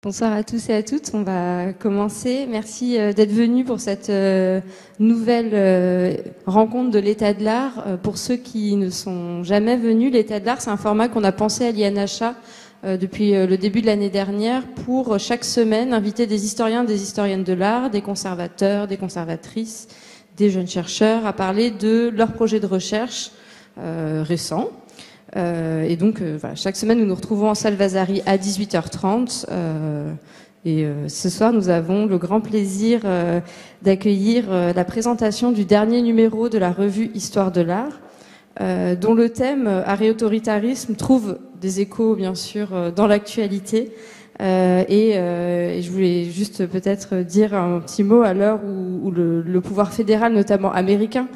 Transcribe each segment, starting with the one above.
Bonsoir à tous et à toutes. On va commencer. Merci d'être venus pour cette nouvelle rencontre de l'état de l'art. Pour ceux qui ne sont jamais venus, l'état de l'art, c'est un format qu'on a pensé à l'INHA depuis le début de l'année dernière pour chaque semaine inviter des historiens, des historiennes de l'art, des conservateurs, des conservatrices, des jeunes chercheurs à parler de leurs projets de recherche récents. Et donc, voilà, chaque semaine, nous nous retrouvons en salle Vasari à 18h30. Ce soir, nous avons le grand plaisir d'accueillir la présentation du dernier numéro de la revue Histoire de l'art, dont le thème art et autoritarisme trouve des échos, bien sûr, dans l'actualité. Je voulais juste peut-être dire un petit mot à l'heure où le pouvoir fédéral, notamment américain,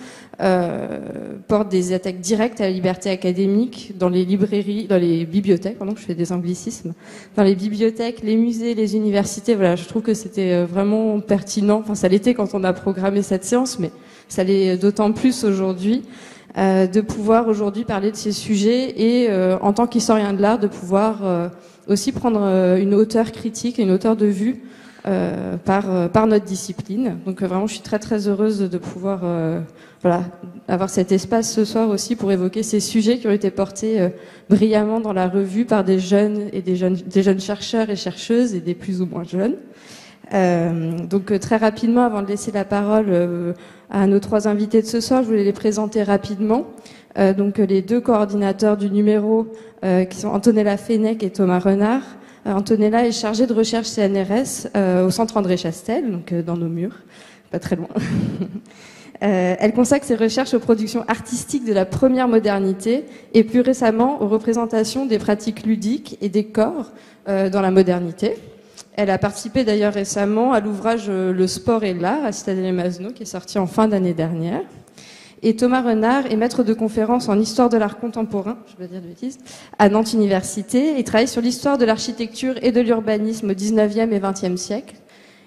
porte des attaques directes à la liberté académique dans les librairies, dans les bibliothèques, pardon, je fais des anglicismes, dans les bibliothèques, les musées, les universités. Voilà, je trouve que c'était vraiment pertinent. Enfin, ça l'était quand on a programmé cette séance, mais ça l'est d'autant plus aujourd'hui. De pouvoir aujourd'hui parler de ces sujets et en tant qu'historien de l'art de pouvoir aussi prendre une hauteur critique et une hauteur de vue par notre discipline. Donc vraiment je suis très très heureuse de pouvoir voilà, avoir cet espace ce soir aussi pour évoquer ces sujets qui ont été portés brillamment dans la revue par des jeunes et des jeunes chercheurs et chercheuses et des plus ou moins jeunes. Donc très rapidement, avant de laisser la parole à nos trois invités de ce soir, je voulais les présenter rapidement. Donc les deux coordinateurs du numéro qui sont Antonella Fenech et Thomas Renard. Antonella est chargée de recherche CNRS au centre André Chastel, donc dans nos murs, pas très loin. Elle consacre ses recherches aux productions artistiques de la première modernité et plus récemment aux représentations des pratiques ludiques et des corps dans la modernité. Elle a participé d'ailleurs récemment à l'ouvrage Le sport et l'art à Citadel et Mazenot qui est sorti en fin d'année dernière. Et Thomas Renard est maître de conférences en histoire de l'art contemporain, je ne vais pas dire de bêtises, à Nantes Université et travaille sur l'histoire de l'architecture et de l'urbanisme au 19e et 20e siècle.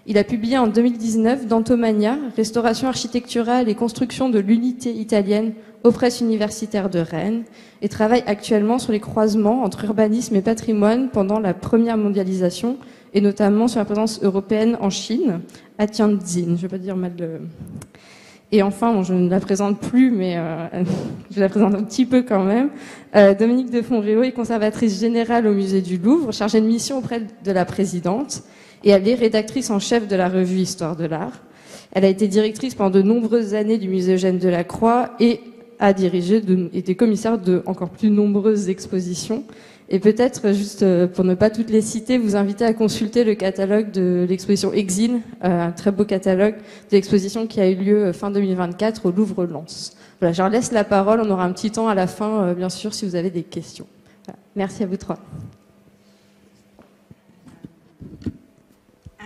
Il a publié en 2019 Dantomania, restauration architecturale et construction de l'unité italienne aux presses universitaires de Rennes et travaille actuellement sur les croisements entre urbanisme et patrimoine pendant la première mondialisation et notamment sur la présence européenne en Chine, à Tianjin. Je ne vais pas dire mal de... Et enfin, bon, je ne la présente plus, mais je la présente un petit peu quand même. Dominique de Fonréau est conservatrice générale au musée du Louvre, chargée de mission auprès de la présidente, et elle est rédactrice en chef de la revue Histoire de l'art. Elle a été directrice pendant de nombreuses années du musée Eugène Delacroix et a dirigé été commissaire de encore plus nombreuses expositions. Et peut-être, juste pour ne pas toutes les citer, vous inviter à consulter le catalogue de l'exposition Exil, un très beau catalogue de l'exposition qui a eu lieu fin 2024 au Louvre-Lens. Voilà, je leur laisse la parole, on aura un petit temps à la fin, bien sûr, si vous avez des questions. Voilà. Merci à vous trois.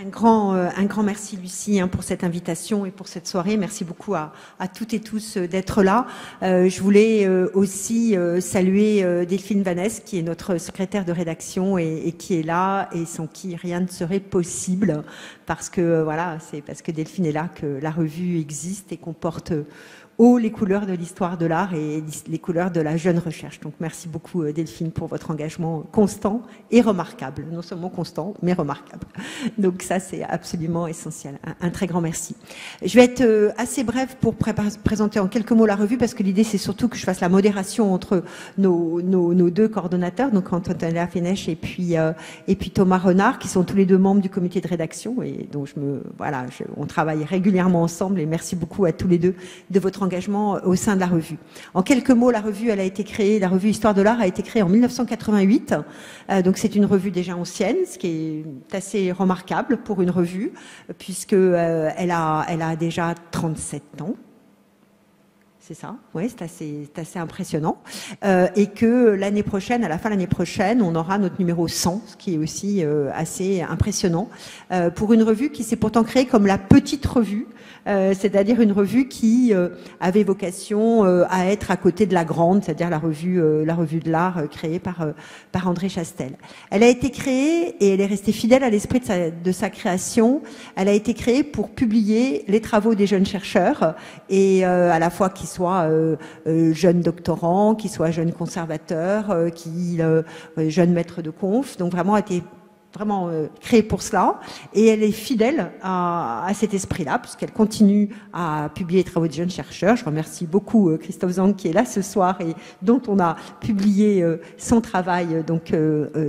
Un grand merci Lucie pour cette invitation et pour cette soirée. Merci beaucoup à toutes et tous d'être là. Je voulais aussi saluer Delphine Vanesse qui est notre secrétaire de rédaction et qui est là et sans qui rien ne serait possible parce que voilà, c'est parce que Delphine est là que la revue existe et qu'on porte haut les couleurs de l'histoire de l'art et les couleurs de la jeune recherche. Donc merci beaucoup Delphine pour votre engagement constant et remarquable. Non seulement constant, mais remarquable. Donc ça, c'est absolument essentiel. Un très grand merci. Je vais être assez brève pour présenter en quelques mots la revue parce que l'idée, c'est surtout que je fasse la modération entre nos deux coordonnateurs, donc Antonella Fenech et puis Thomas Renard, qui sont tous les deux membres du comité de rédaction et dont on travaille régulièrement ensemble et merci beaucoup à tous les deux de votre engagement au sein de la revue. En quelques mots, la revue Histoire de l'art a été créée en 1988. Donc c'est une revue déjà ancienne, ce qui est assez remarquable pour une revue, puisque elle a déjà 37 ans. C'est ça, oui, c'est assez impressionnant. Et que l'année prochaine, à la fin de l'année prochaine, on aura notre numéro 100, ce qui est aussi assez impressionnant, pour une revue qui s'est pourtant créée comme la petite revue, c'est-à-dire une revue qui avait vocation à être à côté de la grande, c'est-à-dire la revue de l'art créée par André Chastel. Elle a été créée et elle est restée fidèle à l'esprit de sa création. Elle a été créée pour publier les travaux des jeunes chercheurs et à la fois qui soient jeunes doctorants, qui soient jeunes conservateurs, jeunes maîtres de conf. Donc vraiment a été vraiment créée pour cela, et elle est fidèle à cet esprit-là, puisqu'elle continue à publier les travaux de jeunes chercheurs. Je remercie beaucoup Christophe Zang qui est là ce soir et dont on a publié son travail, donc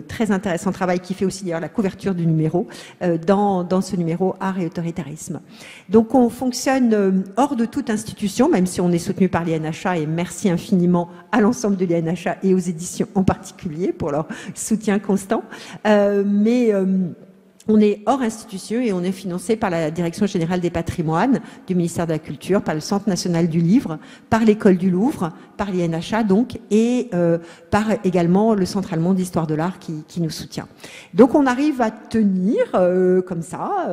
très intéressant travail, qui fait aussi d'ailleurs la couverture du numéro, dans ce numéro Art et autoritarisme. Donc on fonctionne hors de toute institution, même si on est soutenu par l'INHA, et merci infiniment à l'ensemble de l'INHA et aux éditions en particulier pour leur soutien constant. Mais on est hors institution et on est financé par la Direction générale des patrimoines du ministère de la Culture, par le Centre national du livre, par l'École du Louvre, par l'INHA donc, et par également le Centre allemand d'histoire de l'art qui nous soutient. Donc on arrive à tenir comme ça,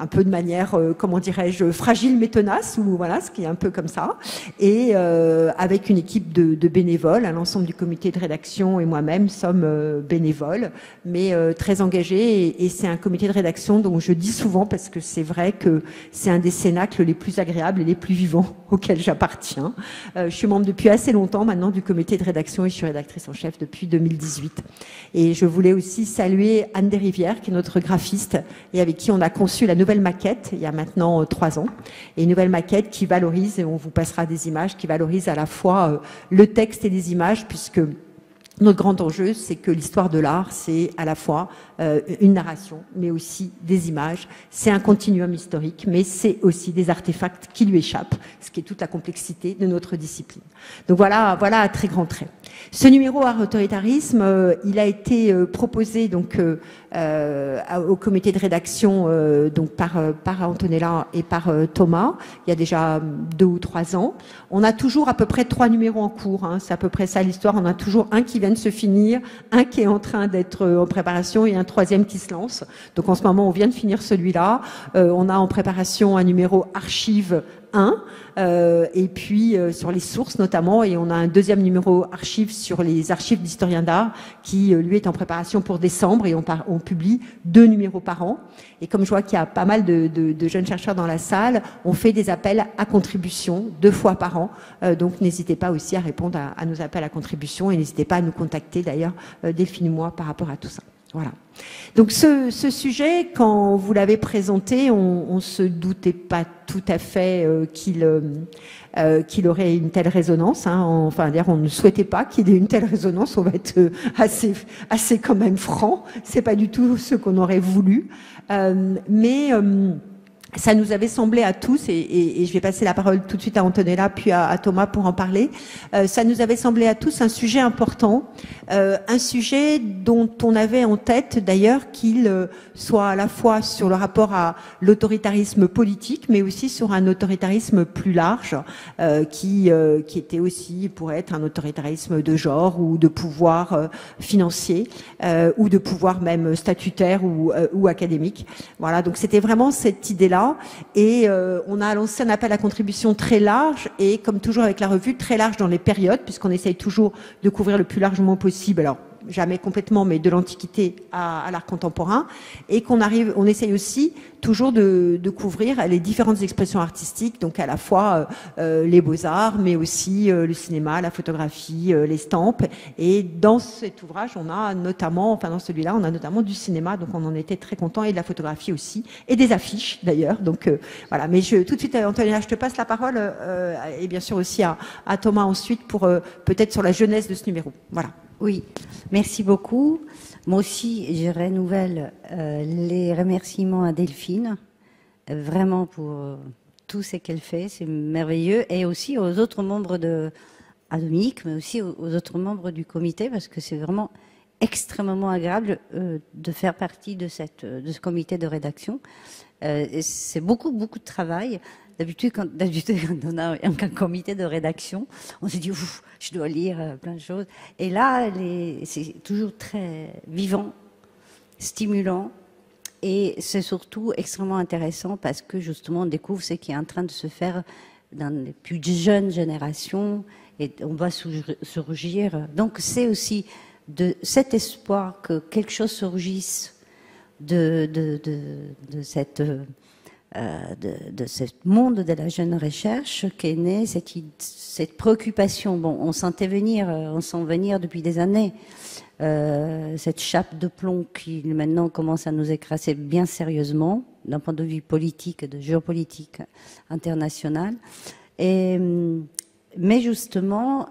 un peu de manière, comment dirais-je, fragile mais tenace, ou voilà, ce qui est un peu comme ça, et avec une équipe de bénévoles, l'ensemble du comité de rédaction et moi-même sommes bénévoles, mais très engagés, et c'est un comité de rédaction dont je dis souvent, parce que c'est vrai que c'est un des cénacles les plus agréables et les plus vivants auxquels j'appartiens. Je suis membre depuis assez longtemps maintenant du comité de rédaction et je suis rédactrice en chef depuis 2018. Et je voulais aussi saluer Anne Desrivières, qui est notre graphiste et avec qui on a conçu la nouvelle maquette il y a maintenant 3 ans, et une nouvelle maquette qui valorise, et on vous passera des images, qui valorise à la fois le texte et les images, puisque notre grand enjeu, c'est que l'histoire de l'art, c'est à la fois une narration, mais aussi des images. C'est un continuum historique, mais c'est aussi des artefacts qui lui échappent, ce qui est toute la complexité de notre discipline. Donc voilà à très grands traits. Ce numéro Art autoritarisme, il a été proposé donc au comité de rédaction donc par Antonella et par Thomas, il y a déjà 2 ou 3 ans. On a toujours à peu près 3 numéros en cours, hein, c'est à peu près ça l'histoire. On a toujours un qui vient de se finir, un qui est en train d'être en préparation et un 3e qui se lance. Donc en ce moment, on vient de finir celui-là. On a en préparation un numéro archive 1, et puis sur les sources notamment, et on a un 2e numéro archive sur les archives d'historiens d'art qui lui est en préparation pour décembre, et on publie 2 numéros par an. Et comme je vois qu'il y a pas mal de jeunes chercheurs dans la salle, on fait des appels à contribution 2 fois par an, donc n'hésitez pas aussi à répondre à nos appels à contribution, et n'hésitez pas à nous contacter d'ailleurs, Delphine et moi, par rapport à tout ça. Voilà. Donc ce sujet, quand vous l'avez présenté, on se doutait pas tout à fait qu'il aurait une telle résonance. Hein. Enfin, d'ailleurs, on ne souhaitait pas qu'il ait une telle résonance. On va être assez quand même franc. C'est pas du tout ce qu'on aurait voulu, mais ça nous avait semblé à tous, et je vais passer la parole tout de suite à Antonella puis à Thomas pour en parler, ça nous avait semblé à tous un sujet important, un sujet dont on avait en tête d'ailleurs qu'il soit à la fois sur le rapport à l'autoritarisme politique, mais aussi sur un autoritarisme plus large, qui était aussi, pourrait être un autoritarisme de genre ou de pouvoir financier, ou de pouvoir même statutaire ou académique. Voilà, donc c'était vraiment cette idée-là. Et on a lancé un appel à contribution très large, et comme toujours avec la revue, très large dans les périodes, puisqu'on essaye toujours de couvrir le plus largement possible, alors jamais complètement, mais de l'Antiquité à l'art contemporain, et on essaye aussi toujours de couvrir les différentes expressions artistiques, donc à la fois les beaux-arts, mais aussi le cinéma, la photographie, l'estampe. Et dans cet ouvrage, on a notamment, enfin dans celui-là, on a notamment du cinéma, donc on en était très contents, et de la photographie aussi, et des affiches d'ailleurs. Donc voilà, mais tout de suite, Antonella, je te passe la parole, et bien sûr aussi à Thomas ensuite pour peut-être sur la jeunesse de ce numéro. Voilà. Oui, merci beaucoup. Moi aussi, je renouvelle les remerciements à Delphine, vraiment pour tout ce qu'elle fait, c'est merveilleux, et aussi aux autres membres à Dominique, mais aussi aux autres membres du comité, parce que c'est vraiment extrêmement agréable de faire partie de ce comité de rédaction. C'est beaucoup de travail. D'habitude, quand on a un comité de rédaction, on se dit, ouf, je dois lire plein de choses. Et là, c'est toujours très vivant, stimulant, et c'est surtout extrêmement intéressant parce que justement, on découvre ce qui est en train de se faire dans les plus jeunes générations, et on va surgir. Donc, c'est aussi de cet espoir que quelque chose surgisse de cette de ce monde de la jeune recherche qu'est née cette préoccupation. Bon, on sent venir depuis des années cette chape de plomb qui maintenant commence à nous écraser bien sérieusement d'un point de vue politique, de géopolitique internationale. Mais justement,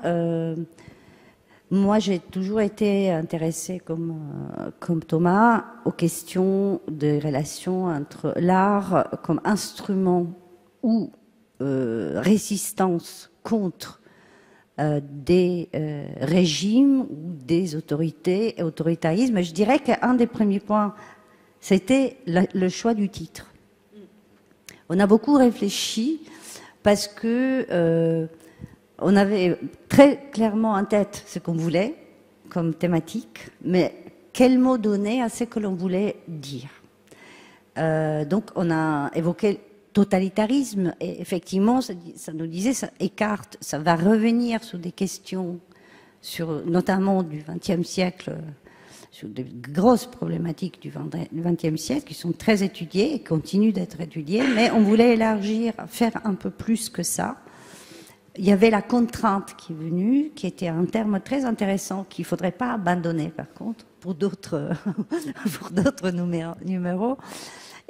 moi j'ai toujours été intéressée comme Thomas aux questions de relations entre l'art comme instrument ou résistance contre des régimes ou des autorités et autoritarisme. Je dirais qu'un des premiers points, c'était le choix du titre. On a beaucoup réfléchi parce que on avait très clairement en tête ce qu'on voulait comme thématique, mais quel mot donner à ce que l'on voulait dire. Donc on a évoqué totalitarisme, et effectivement, ça nous disait, ça écarte, ça va revenir sur des questions, notamment du XXe siècle, sur des grosses problématiques du XXe siècle, qui sont très étudiées et continuent d'être étudiées, mais on voulait élargir, faire un peu plus que ça. Il y avait la contrainte qui est venue, qui était un terme très intéressant, qu'il ne faudrait pas abandonner, par contre, pour d'autres numéros.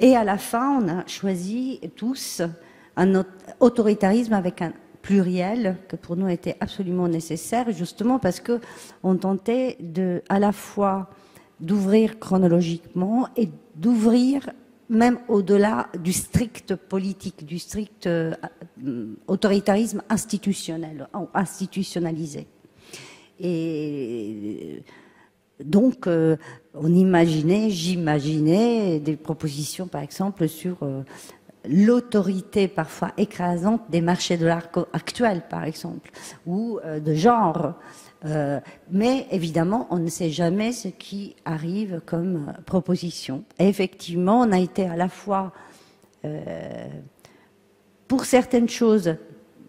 Et à la fin, on a choisi tous un autoritarisme avec un pluriel, que pour nous était absolument nécessaire, justement parce qu'on tentait à la fois d'ouvrir chronologiquement et d'ouvrir même au-delà du strict politique, du strict autoritarisme institutionnel, institutionnalisé. Et donc, j'imaginais des propositions, par exemple, sur l'autorité parfois écrasante des marchés de l'art actuels, par exemple, ou de genre. Mais évidemment, on ne sait jamais ce qui arrive comme proposition. Et effectivement, on a été à la fois, pour certaines choses,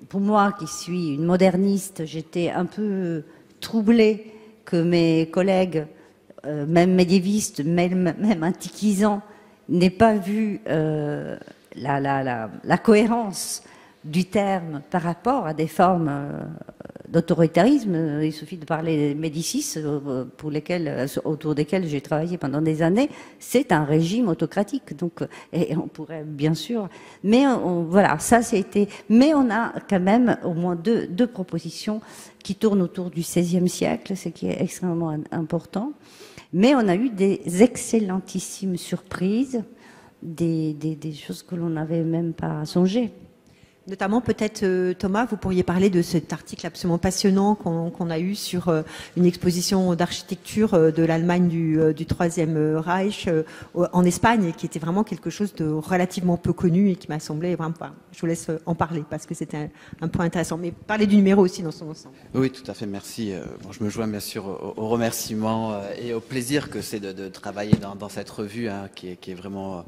pour moi qui suis une moderniste, j'étais un peu troublée que mes collègues, même médiévistes, même antiquisants, n'aient pas vu la cohérence du terme par rapport à des formes d'autoritarisme. Il suffit de parler des Médicis, autour desquels j'ai travaillé pendant des années. C'est un régime autocratique, donc, et on pourrait bien sûr, mais voilà, ça c'était. Mais on a quand même au moins deux propositions qui tournent autour du XVIe siècle, ce qui est extrêmement important. Mais on a eu des excellentissimes surprises, des choses que l'on n'avait même pas songé. Notamment, peut-être, Thomas, vous pourriez parler de cet article absolument passionnant qu'on a eu sur une exposition d'architecture de l'Allemagne du Troisième Reich en Espagne, qui était vraiment quelque chose de relativement peu connu et qui m'a semblé vraiment. Je vous laisse en parler parce que c'était un point intéressant. Mais parlez du numéro aussi dans son ensemble. Oui, tout à fait. Merci. Bon, je me joins bien sûr aux remerciements et au plaisir que c'est de travailler dans cette revue qui est vraiment.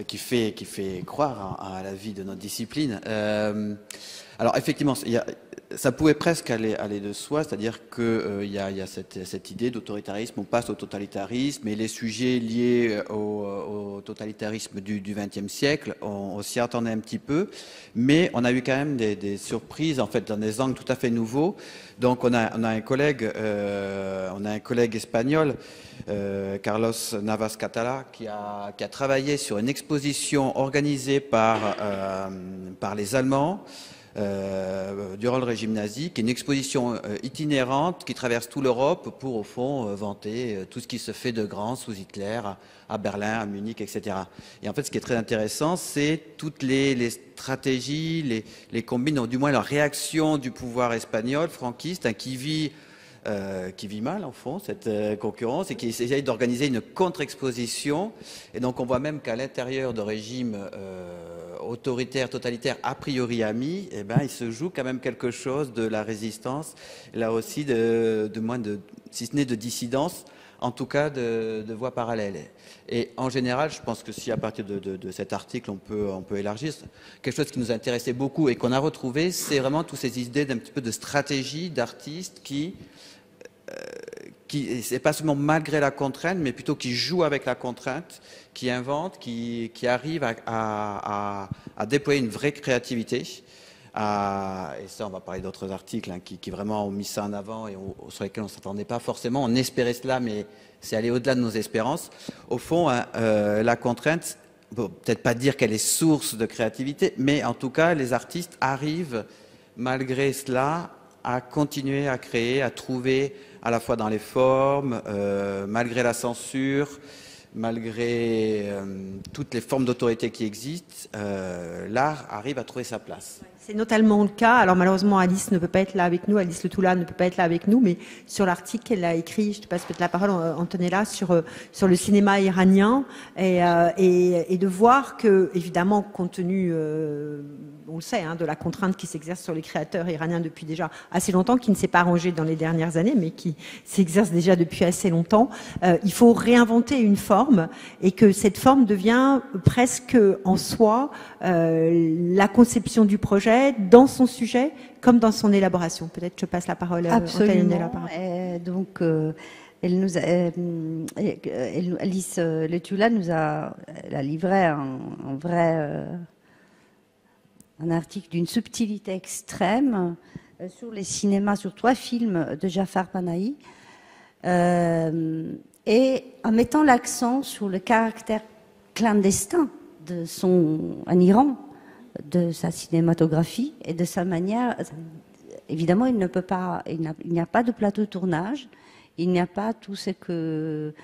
Qui fait croire à la vie de notre discipline. Alors effectivement, ça pouvait presque aller de soi, c'est-à-dire qu'il y a cette idée d'autoritarisme, on passe au totalitarisme, et les sujets liés au totalitarisme du XXe siècle, on s'y attendait un petit peu, mais on a eu quand même des surprises, en fait, dans des angles tout à fait nouveaux. Donc on a un collègue espagnol, Carlos Navas Catala, qui a travaillé sur une exposition organisée par les Allemands durant le régime nazi, qui est une exposition itinérante qui traverse toute l'Europe pour, au fond, vanter tout ce qui se fait de grand sous Hitler, à Berlin, à Munich, etc. Et en fait, ce qui est très intéressant, c'est toutes les stratégies, les combines, ou du moins la réaction du pouvoir espagnol, franquiste, qui vit mal, en fond, cette concurrence, et qui essaye d'organiser une contre-exposition. Et donc, on voit même qu'à l'intérieur de régimes autoritaires, totalitaires, a priori amis, eh ben, il se joue quand même quelque chose de la résistance, là aussi, si ce n'est de dissidence, en tout cas de voies parallèles. Et en général, je pense que si à partir de cet article, on peut élargir, quelque chose qui nous intéressait beaucoup et qu'on a retrouvé, c'est vraiment toutes ces idées d'un petit peu de stratégie d'artistes qui c'est pas seulement malgré la contrainte, mais plutôt qui joue avec la contrainte, qui invente, qui arrive à déployer une vraie créativité. Et ça, on va parler d'autres articles hein, qui vraiment ont mis ça en avant et sur lesquels on ne s'attendait pas forcément. On espérait cela, mais c'est aller au-delà de nos espérances. Au fond, hein, la contrainte, bon, peut-être pas dire qu'elle est source de créativité, mais en tout cas, les artistes arrivent, malgré cela, à continuer à créer, à trouver à la fois dans les formes, malgré la censure, malgré toutes les formes d'autorité qui existent, l'art arrive à trouver sa place. C'est notamment le cas. Alors malheureusement, Alice ne peut pas être là avec nous. Alice Le Toula ne peut pas être là avec nous, mais sur l'article qu'elle a écrit, je te passe peut-être la parole, Antonella, sur le cinéma iranien et de voir que, évidemment, compte tenu, on le sait, hein, de la contrainte qui s'exerce sur les créateurs iraniens depuis déjà assez longtemps, qui ne s'est pas arrangée dans les dernières années, mais qui s'exerce déjà depuis assez longtemps, il faut réinventer une forme et que cette forme devient presque en soi la conception du projet dans son sujet comme dans son élaboration. Peut-être je passe la parole à Absolument. Donc, Alice Le Toula nous a livré un article d'une subtilité extrême sur les cinémas, sur 3 films de Jafar Panahi, et en mettant l'accent sur le caractère clandestin en Iran, de sa cinématographie et de sa manière. Évidemment, il n'y a pas de plateau de tournage, il n'y a pas tout ce que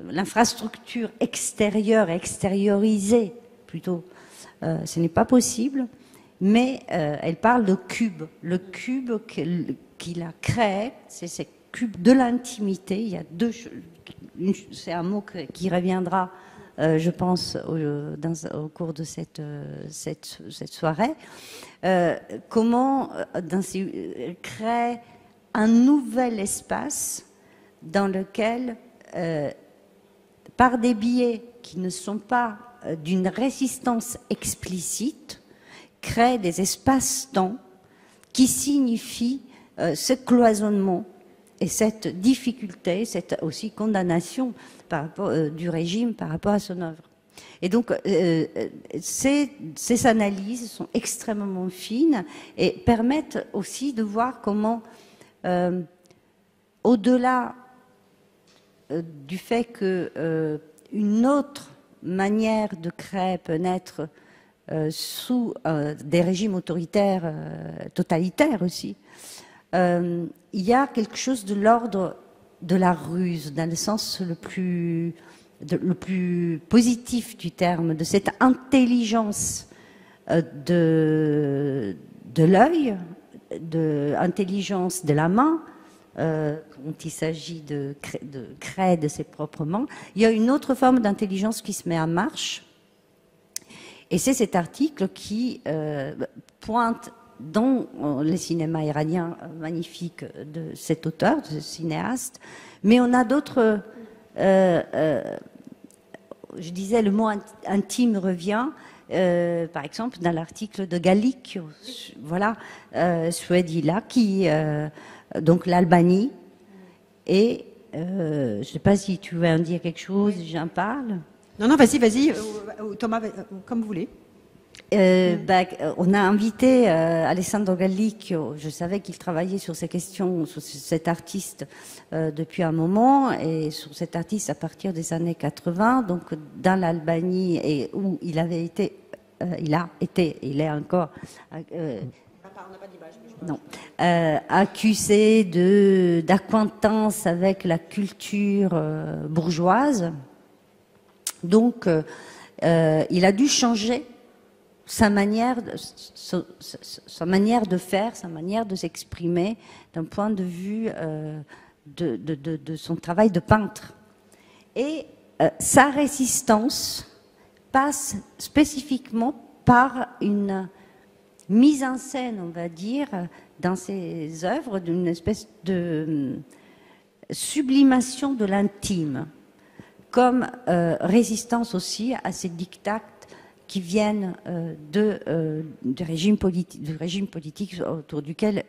l'infrastructure extérieure, extériorisée plutôt, ce n'est pas possible, mais elle parle de cube. Le cube qu'il a créé, c'est ce cube de l'intimité. Il y a c'est un mot qui reviendra je pense, au cours de cette soirée, comment créer un nouvel espace dans lequel, par des biais qui ne sont pas d'une résistance explicite, créer des espaces-temps qui signifient ce cloisonnement et cette difficulté, cette aussi condamnation par rapport, du régime par rapport à son œuvre. Et donc, ces analyses sont extrêmement fines et permettent aussi de voir comment, au-delà du fait qu'une autre manière de créer peut naître sous des régimes autoritaires, totalitaires aussi, il y a quelque chose de l'ordre de la ruse, dans le sens le plus positif du terme, de cette intelligence de l'œil, de intelligence de la main, quand il s'agit de créer de ses propres mains. Il y a une autre forme d'intelligence qui se met en marche, et c'est cet article qui pointe dans le cinéma iranien magnifique de cet auteur, de ce cinéaste, mais on a d'autres, je disais, le mot intime revient, par exemple dans l'article de Gallic, voilà, Suedila, qui, donc l'Albanie, et je ne sais pas si tu veux en dire quelque chose, j'en parle. Non, vas-y, Thomas, comme vous voulez. On a invité Alessandro Gallic. Je savais qu'il travaillait sur ces questions, sur cet artiste depuis un moment, et sur cet artiste à partir des années 80, donc dans l'Albanie, et où il avait été, il est encore accusé d'acquaintance avec la culture bourgeoise. Donc, il a dû changer sa manière de faire, sa manière de s'exprimer d'un point de vue de son travail de peintre. Et sa résistance passe spécifiquement par une mise en scène, on va dire, dans ses œuvres, d'une espèce de sublimation de l'intime, comme résistance aussi à ces dictats qui viennent du régime politique autour duquel,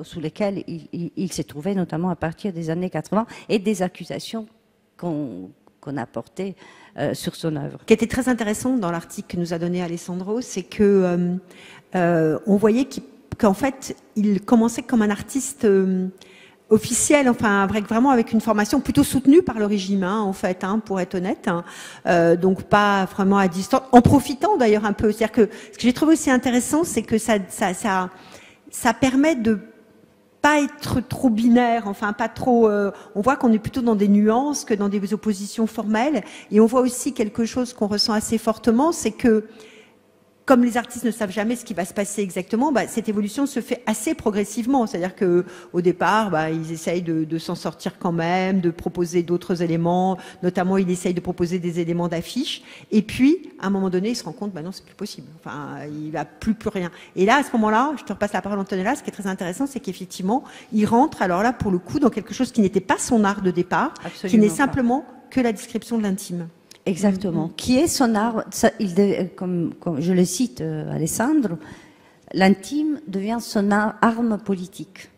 sous lesquels il s'est trouvé, notamment à partir des années 80, et des accusations qu'on a portées sur son œuvre. Ce qui était très intéressant dans l'article que nous a donné Alessandro, c'est que on voyait qu'en fait, il commençait comme un artiste officiel, enfin vraiment avec une formation plutôt soutenue par le régime, en fait, pour être honnête, donc pas vraiment à distance, en profitant d'ailleurs un peu. C'est-à-dire que ce que j'ai trouvé aussi intéressant, c'est que ça permet de pas être trop binaire, enfin pas trop. On voit qu'on est plutôt dans des nuances que dans des oppositions formelles, et on voit aussi quelque chose qu'on ressent assez fortement, c'est que comme les artistes ne savent jamais ce qui va se passer exactement, cette évolution se fait assez progressivement. C'est-à-dire que au départ, ils essayent de s'en sortir quand même, de proposer d'autres éléments. Notamment, il essaye de proposer des éléments d'affiches. Et puis, à un moment donné, il se rend compte, non, c'est plus possible. Enfin, il va plus rien. Et là, à ce moment-là, je te repasse la parole, Antonella. Ce qui est très intéressant, c'est qu'effectivement, il rentre, alors là, pour le coup, dans quelque chose qui n'était pas son art de départ, absolument, qui n'est simplement que la description de l'intime. Exactement. Qui est son art, comme je le cite, Alessandro, l'intime devient son arme politique.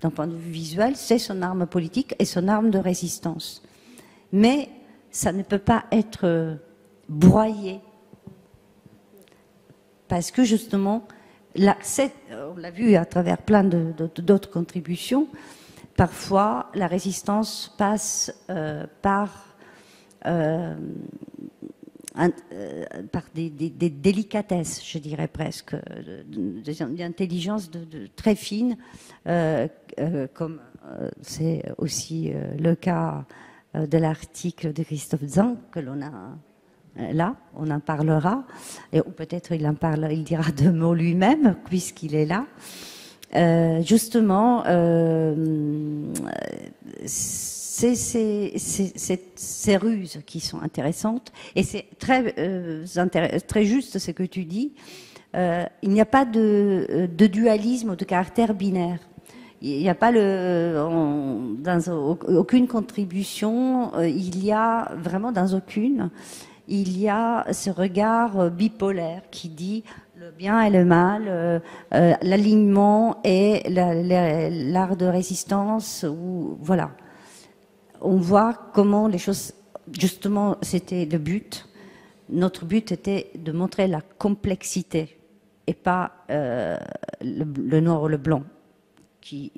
D'un point de vue visuel, c'est son arme politique et son arme de résistance. Mais ça ne peut pas être broyé. Parce que justement, on l'a vu à travers plein d'autres contributions, parfois la résistance passe par des délicatesses, je dirais presque, d'intelligence très fine, comme c'est aussi le cas de l'article de Christophe Zang que l'on a là, on en parlera, ou peut-être il dira deux mots lui-même puisqu'il est là. Justement, c'est ces ruses qui sont intéressantes, et c'est très juste ce que tu dis. Il n'y a pas de dualisme ou de caractère binaire. Il n'y a pas dans aucune contribution, il y a vraiment dans aucune, il y a ce regard bipolaire qui dit le bien et le mal, l'alignement et l'art de résistance, ou voilà. On voit comment les choses, justement, c'était le but. Notre but était de montrer la complexité et pas le noir ou le blanc, qui,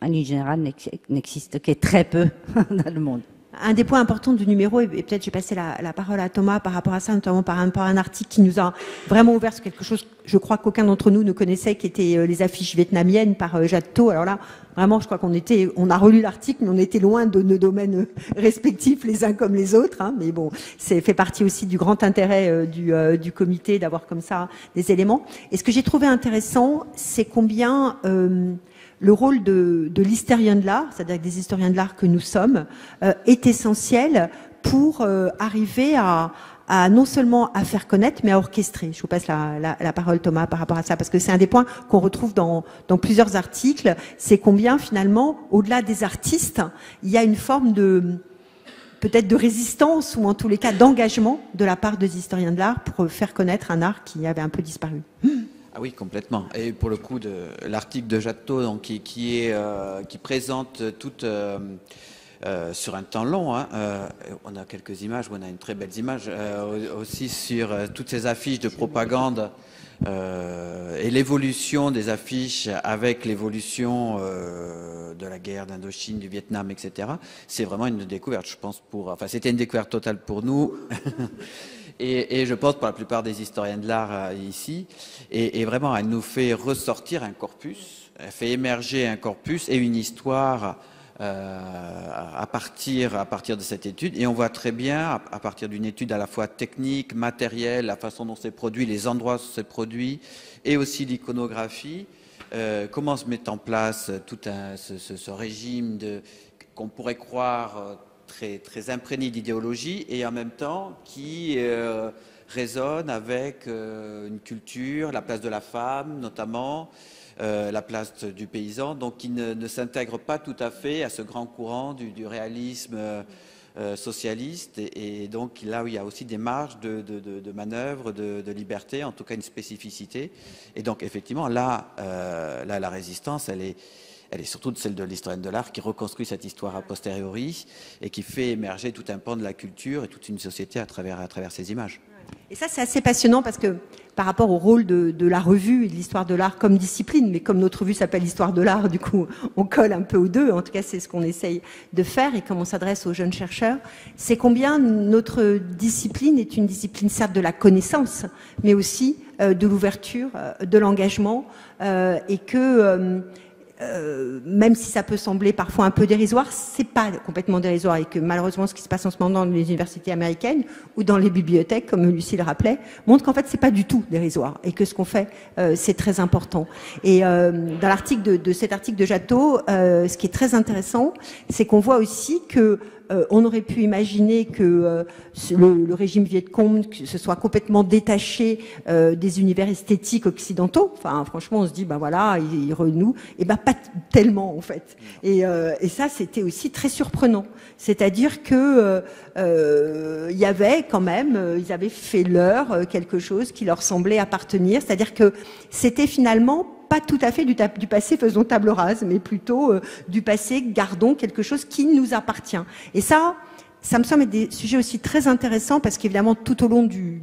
en général, n'existe que très peu dans le monde. Un des points importants du numéro, et peut-être j'ai passé la parole à Thomas par rapport à ça, notamment par un article qui nous a vraiment ouvert sur quelque chose, je crois qu'aucun d'entre nous ne connaissait, qui était les affiches vietnamiennes par Jacques Tho. Alors là, vraiment, je crois on a relu l'article, mais on était loin de nos domaines respectifs les uns comme les autres. Mais bon, c'est fait partie aussi du grand intérêt du comité d'avoir comme ça des éléments. Et ce que j'ai trouvé intéressant, c'est combien le rôle de l'historien de l'art, c'est-à-dire des historiens de l'art que nous sommes, est essentiel pour arriver à non seulement à faire connaître, mais à orchestrer. Je vous passe la parole, Thomas, par rapport à ça, parce que c'est un des points qu'on retrouve dans plusieurs articles, c'est combien, finalement, au-delà des artistes, il y a une forme peut-être de résistance, ou en tous les cas d'engagement de la part des historiens de l'art pour faire connaître un art qui avait un peu disparu. Ah oui, complètement. Et pour le coup, l'article de Jatto, donc, qui présente toute sur un temps long. On a quelques images, on a une très belle image aussi sur toutes ces affiches de propagande et l'évolution des affiches avec l'évolution de la guerre d'Indochine, du Vietnam, etc. C'est vraiment une découverte, je pense. Enfin, c'était une découverte totale pour nous. Et je pense pour la plupart des historiens de l'art ici, et vraiment elle nous fait ressortir un corpus, elle fait émerger un corpus et une histoire à partir de cette étude, et on voit très bien à partir d'une étude à la fois technique, matérielle, la façon dont c'est produit, les endroits où c'est produit, et aussi l'iconographie, comment se met en place tout ce régime qu'on pourrait croire très imprégné d'idéologie, et en même temps qui résonne avec une culture, la place de la femme notamment, la place du paysan, donc qui ne s'intègre pas tout à fait à ce grand courant du réalisme socialiste, et donc là où il y a aussi des marges de manœuvre, de liberté, en tout cas une spécificité. Et donc effectivement, là, la résistance, elle est surtout celle de l'historienne de l'art qui reconstruit cette histoire a posteriori et qui fait émerger tout un pan de la culture et toute une société à travers ces images. Et ça, c'est assez passionnant parce que par rapport au rôle de la revue et de l'histoire de l'art comme discipline, mais comme notre revue s'appelle l'histoire de l'art, du coup, on colle un peu aux deux. En tout cas, c'est ce qu'on essaye de faire et comme on s'adresse aux jeunes chercheurs, c'est combien notre discipline est une discipline certes de la connaissance, mais aussi de l'ouverture, de l'engagement, et que même si ça peut sembler parfois un peu dérisoire, c'est pas complètement dérisoire et que malheureusement ce qui se passe en ce moment dans les universités américaines ou dans les bibliothèques, comme Lucie le rappelait, montre qu'en fait c'est pas du tout dérisoire et que ce qu'on fait c'est très important. Et dans l'article de cet article de Jatot, ce qui est très intéressant, c'est qu'on voit aussi que on aurait pu imaginer que le régime Viet Cong se soit complètement détaché des univers esthétiques occidentaux. Enfin, franchement, on se dit, ben voilà, il renoue. Et ben pas tellement en fait. Et ça, c'était aussi très surprenant. C'est-à-dire que il y avait quand même, ils avaient fait leur quelque chose qui leur semblait appartenir. C'est-à-dire que c'était finalement pas tout à fait du passé faisons table rase, mais plutôt du passé gardons quelque chose qui nous appartient. Et ça me semble être des sujets aussi très intéressants parce qu'évidemment tout au long du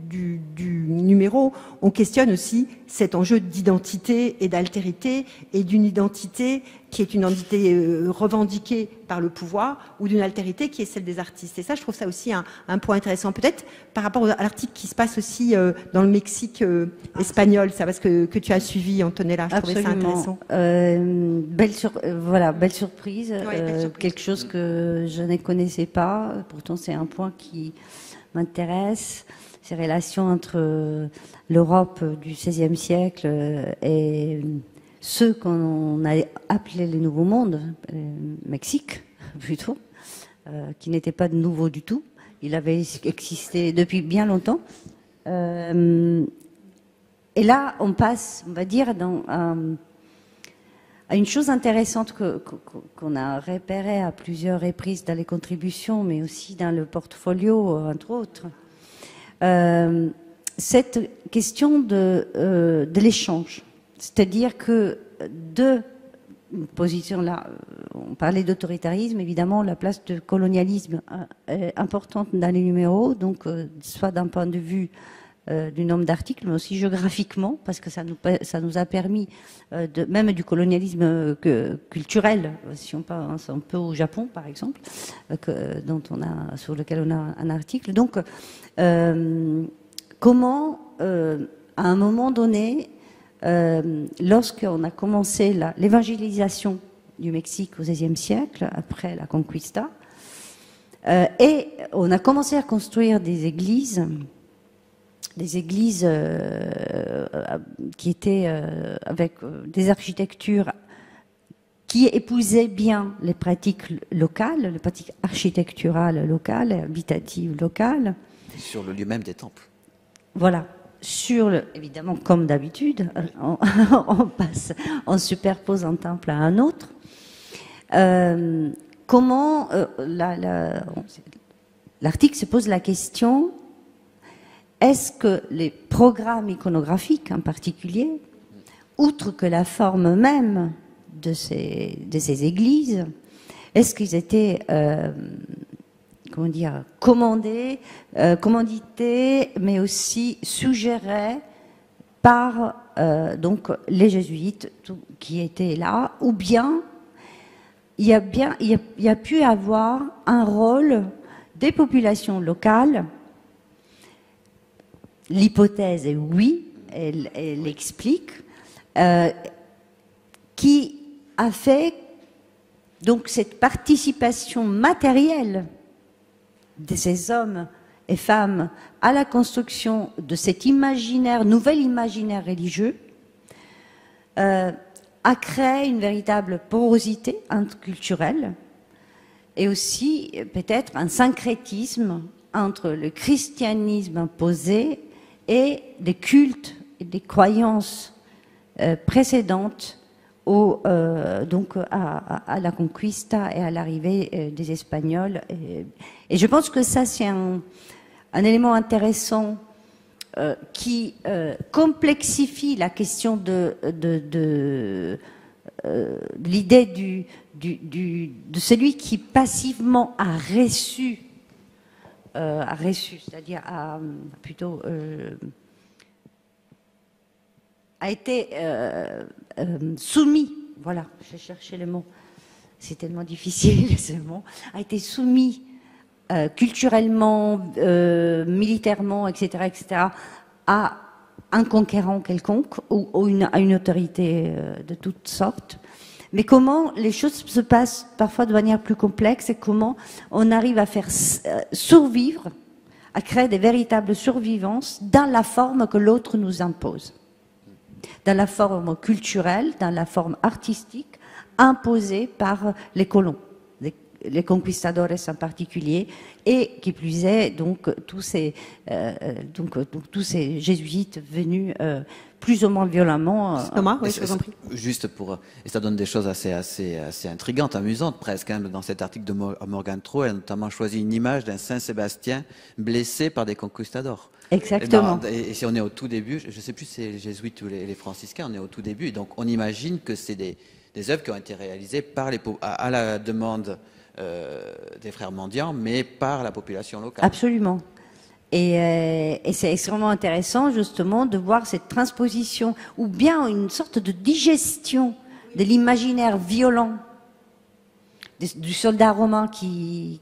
numéro, on questionne aussi cet enjeu d'identité et d'altérité et d'une identité qui est une identité revendiquée par le pouvoir ou d'une altérité qui est celle des artistes. Et ça, je trouve ça aussi un point intéressant. Peut-être par rapport à l'article qui se passe aussi dans le Mexique espagnol, ça parce que tu as suivi, Antonella, je trouvais ça intéressant. Belle surprise, Belle surprise. quelque chose que je ne connaissais pas. Pourtant, c'est un point qui m'intéresse. Ces relations entre l'Europe du XVIe siècle et ceux qu'on a appelés les Nouveaux Mondes, Mexique plutôt, qui n'était pas de nouveau du tout. Il avait existé depuis bien longtemps. Et là, on passe, on va dire, à une chose intéressante qu'on a repérée à plusieurs reprises dans les contributions, mais aussi dans le portfolio, entre autres. Cette question de l'échange. C'est-à-dire que deux positions là, on parlait d'autoritarisme, évidemment, la place du colonialisme est importante dans les numéros, donc soit d'un point de vue du nombre d'articles, mais aussi géographiquement, parce que ça nous a permis, même du colonialisme culturel, si on pense un peu au Japon, par exemple, sur lequel on a un article. Donc, comment, à un moment donné, lorsqu'on a commencé l'évangélisation du Mexique au XVIe siècle, après la Conquista, et on a commencé à construire des églises qui étaient avec des architectures qui épousaient bien les pratiques locales, les pratiques architecturales locales, habitatives locales. Sur le lieu même des temples. Voilà. Évidemment, comme d'habitude, on superpose un temple à un autre. Comment l'article se pose la question, est-ce que les programmes iconographiques en particulier, outre que la forme même de ces églises, est-ce qu'ils étaient commandités, mais aussi suggérés par donc les jésuites qui étaient là, ou bien il y a pu avoir un rôle des populations locales. L'hypothèse est oui, elle explique, qui a fait donc cette participation matérielle de ces hommes et femmes à la construction de cet nouvel imaginaire religieux, a créé une véritable porosité interculturelle et aussi peut-être un syncrétisme entre le christianisme imposé et des cultes et des croyances précédentes donc à la conquista et à l'arrivée des Espagnols. Et je pense que ça, c'est un élément intéressant qui complexifie la question de l'idée de celui qui passivement a reçu, c'est-à-dire a été soumis, voilà, j'ai cherché le mot, c'est tellement difficile ce mot, a été soumis culturellement, militairement, etc., à un conquérant quelconque ou à une autorité de toutes sortes. Mais comment les choses se passent parfois de manière plus complexe et comment on arrive à faire survivre, à créer des véritables survivances dans la forme que l'autre nous impose, dans la forme culturelle, dans la forme artistique imposée par les colons, les conquistadores en particulier, et qui plus est donc tous ces jésuites venus plus ou moins violemment. Thomas, oui, je vous en prie. Juste et ça donne des choses assez intrigantes, amusantes presque. Hein. Dans cet article de Morgan Troe, elle a notamment choisi une image d'un Saint-Sébastien blessé par des conquistadors. Exactement. Et si on est au tout début, je ne sais plus si c'est les jésuites ou les franciscains, on est au tout début. Donc on imagine que c'est des œuvres qui ont été réalisées à la demande des frères mendiants, mais par la population locale. Absolument. Et c'est extrêmement intéressant justement de voir cette transposition ou bien une sorte de digestion de l'imaginaire violent du soldat romain qui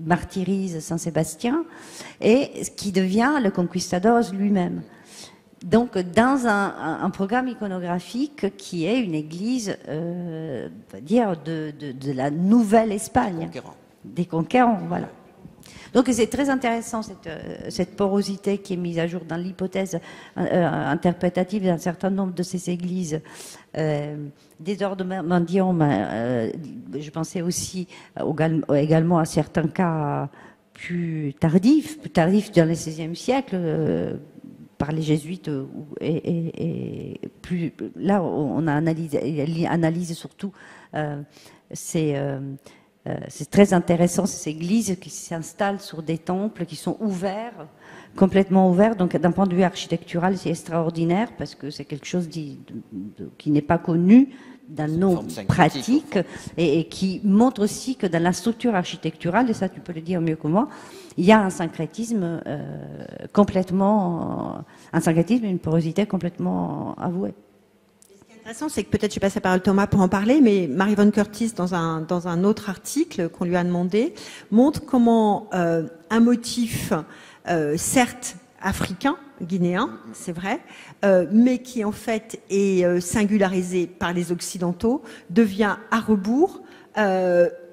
martyrise Saint-Sébastien et qui devient le conquistador lui-même. Donc, dans un programme iconographique qui est une église, on va dire, de la Nouvelle-Espagne. Des conquérants, voilà. Donc, c'est très intéressant, cette porosité qui est mise à jour dans l'hypothèse interprétative d'un certain nombre de ces églises. Des ordres mendiants, je pensais aussi également à certains cas plus tardifs dans le XVIe siècle, par les jésuites, et plus là on a analysé surtout c'est très intéressant, ces églises qui s'installent sur des temples qui sont ouverts, complètement ouverts. Donc d'un point de vue architectural, c'est extraordinaire parce que c'est quelque chose qui n'est pas connu dans nos pratiques et qui montre aussi que dans la structure architecturale, et ça tu peux le dire mieux que moi, il y a un syncrétisme et une porosité complètement avouée. Intéressant, c'est que peut-être je passe la parole à Thomas pour en parler, mais Mary Von Curtis, dans un autre article qu'on lui a demandé, montre comment un motif, certes africain, guinéen, c'est vrai, mais qui en fait est singularisé par les Occidentaux, devient à rebours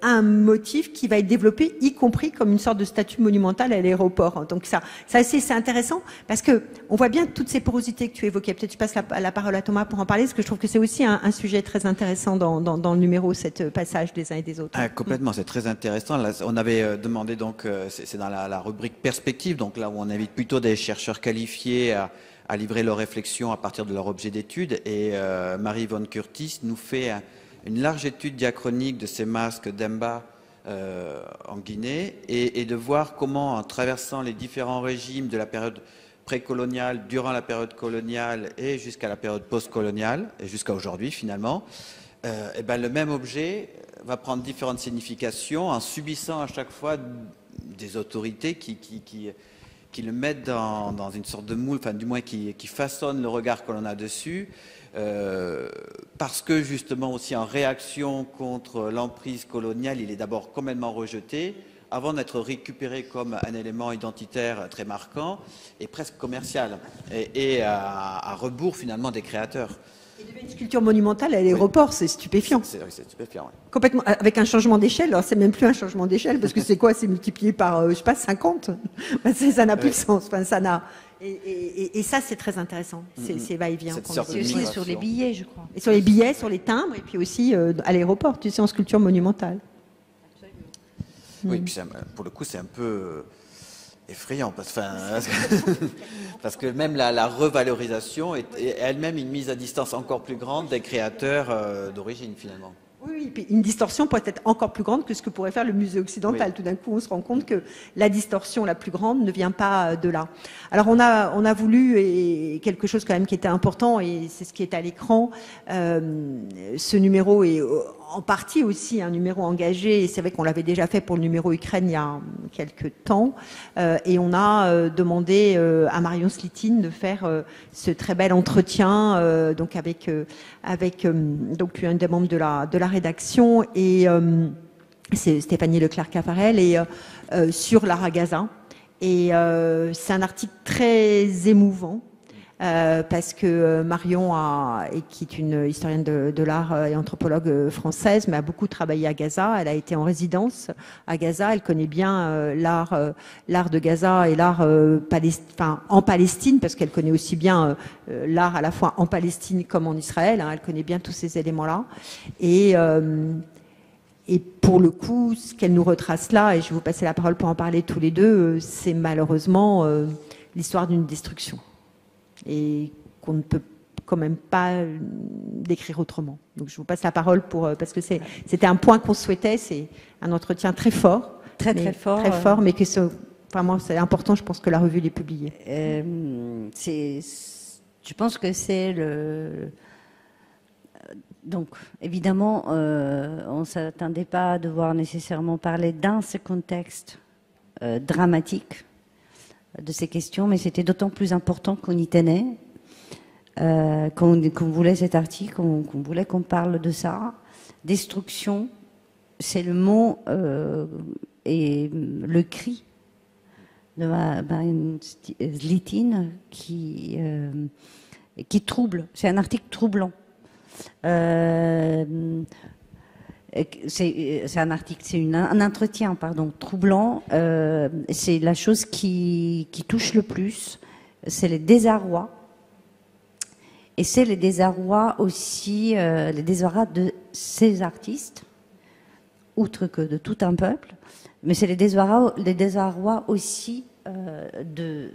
un motif qui va être développé, y compris comme une sorte de statue monumentale à l'aéroport. Donc c'est intéressant parce que on voit bien toutes ces porosités que tu évoquais. Peut-être je passe la parole à Thomas pour en parler, parce que je trouve que c'est aussi un sujet très intéressant dans le numéro, cette passage des uns et des autres. Ah, complètement, c'est très intéressant. Là, on avait demandé donc, c'est dans la rubrique perspective, donc là où on invite plutôt des chercheurs qualifiés à livrer leurs réflexions à partir de leur objet d'étude. Et Mary Von Curtis nous fait une large étude diachronique de ces masques d'Emba en Guinée et de voir comment, en traversant les différents régimes de la période précoloniale, durant la période coloniale et jusqu'à la période postcoloniale, et jusqu'à aujourd'hui finalement, et ben, le même objet va prendre différentes significations en subissant à chaque fois des autorités qui le mettent dans une sorte de moule, enfin du moins qui façonnent le regard que l'on a dessus, parce que justement aussi en réaction contre l'emprise coloniale, il est d'abord complètement rejeté, avant d'être récupéré comme un élément identitaire très marquant et presque commercial, et à rebours finalement des créateurs. Il devient une sculpture monumentale à l'aéroport, c'est stupéfiant. C'est stupéfiant, oui. Complètement, avec un changement d'échelle. Alors, c'est même plus un changement d'échelle, parce que c'est quoi? C'est multiplié par, je sais pas, 50. Ça n'a plus de sens. Enfin, ça n'a. Et ça, c'est très intéressant. C'est va-et-vient. C'est aussi sur les billets, je crois. Et sur les billets, sur les timbres, et puis aussi à l'aéroport, tu sais, en sculpture monumentale. Oui, puis pour le coup, c'est un peu effrayant, parce que même la revalorisation est elle-même une mise à distance encore plus grande des créateurs d'origine, finalement. Oui, puis une distorsion pourrait être encore plus grande que ce que pourrait faire le musée occidental. Oui. Tout d'un coup, on se rend compte que la distorsion la plus grande ne vient pas de là. Alors, on a voulu, et quelque chose quand même qui était important, et c'est ce qui est à l'écran, ce numéro est en partie aussi un numéro engagé, et c'est vrai qu'on l'avait déjà fait pour le numéro Ukraine il y a quelques temps, et on a demandé à Marion Slitine de faire ce très bel entretien donc avec donc un des membres de la rédaction, et c'est Stéphanie Leclerc-Cafarel, et sur Lara Gaza, et c'est un article très émouvant. Parce que Marion, qui est une historienne de l'art et anthropologue française, mais a beaucoup travaillé à Gaza. Elle a été en résidence à Gaza. Elle connaît bien l'art de Gaza et l'art en Palestine, parce qu'elle connaît aussi bien l'art à la fois en Palestine comme en Israël. Hein. Elle connaît bien tous ces éléments-là. Et pour le coup, ce qu'elle nous retrace là, et je vais vous passer la parole pour en parler tous les deux, c'est malheureusement l'histoire d'une destruction. Et qu'on ne peut quand même pas décrire autrement. Donc je vous passe la parole parce que c'était un point qu'on souhaitait, c'est un entretien très fort. Très fort, mais que vraiment c'est important, je pense que la revue l'ait publié. Je pense que c'est donc évidemment, on ne s'attendait pas à devoir nécessairement parler dans ce contexte dramatique de ces questions, mais c'était d'autant plus important qu'on y tenait, qu'on voulait cet article, qu'on voulait qu'on parle de ça. Destruction, c'est le mot et le cri de Marion Slitine qui trouble. C'est un article troublant. C'est un article, c'est un entretien, pardon, troublant. C'est la chose qui touche le plus, c'est les désarrois. Et c'est les désarrois aussi, les désarrois de ces artistes, outre que de tout un peuple, mais c'est les désarrois aussi de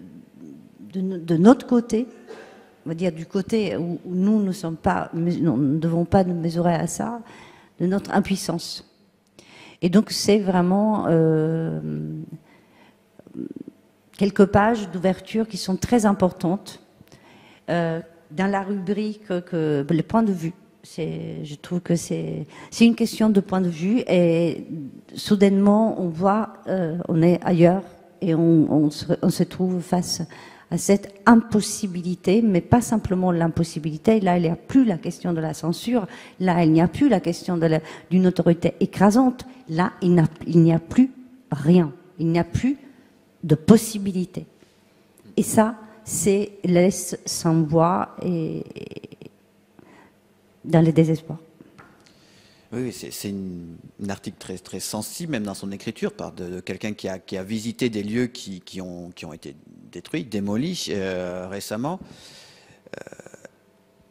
notre côté, on va dire du côté où nous ne devons pas nous mesurer à ça, de notre impuissance. Et donc c'est vraiment quelques pages d'ouverture qui sont très importantes dans la rubrique que les points de vue. Je trouve que c'est une question de point de vue, et soudainement on voit, on est ailleurs et on se trouve face à cette impossibilité, mais pas simplement l'impossibilité. Là, il n'y a plus la question de la censure. Là, il n'y a plus la question d'une autorité écrasante. Là, il n'y a plus rien. Il n'y a plus de possibilité. Et ça, c'est laisse sans voix et dans le désespoir. Oui, c'est un article très, très sensible, même dans son écriture, par de quelqu'un qui a visité des lieux qui ont été détruits, démolis récemment.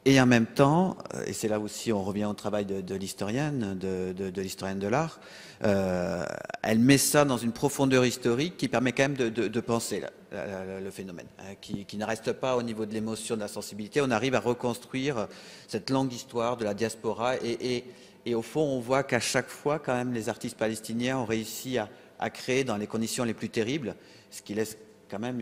Et en même temps, et c'est là aussi on revient au travail de l'historienne, de l'historienne de l'art, elle met ça dans une profondeur historique qui permet quand même de penser le phénomène, qui ne reste pas au niveau de l'émotion, de la sensibilité. On arrive à reconstruire cette longue histoire de la diaspora, et au fond, on voit qu'à chaque fois, quand même, les artistes palestiniens ont réussi à créer dans les conditions les plus terribles, ce qui laisse quand même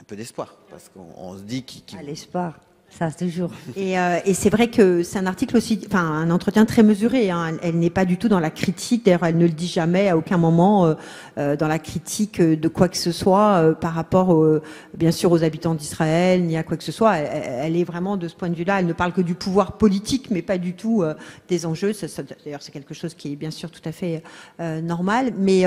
un peu d'espoir, parce qu'on se dit qu'il... l'espoir, ça toujours. Et c'est vrai que c'est un article aussi, enfin un entretien très mesuré. Hein. Elle n'est pas du tout dans la critique. D'ailleurs, elle ne le dit jamais à aucun moment dans la critique de quoi que ce soit par rapport, bien sûr, aux habitants d'Israël, ni à quoi que ce soit. Elle est vraiment de ce point de vue-là. Elle ne parle que du pouvoir politique, mais pas du tout des enjeux. D'ailleurs, c'est quelque chose qui est bien sûr tout à fait normal. Mais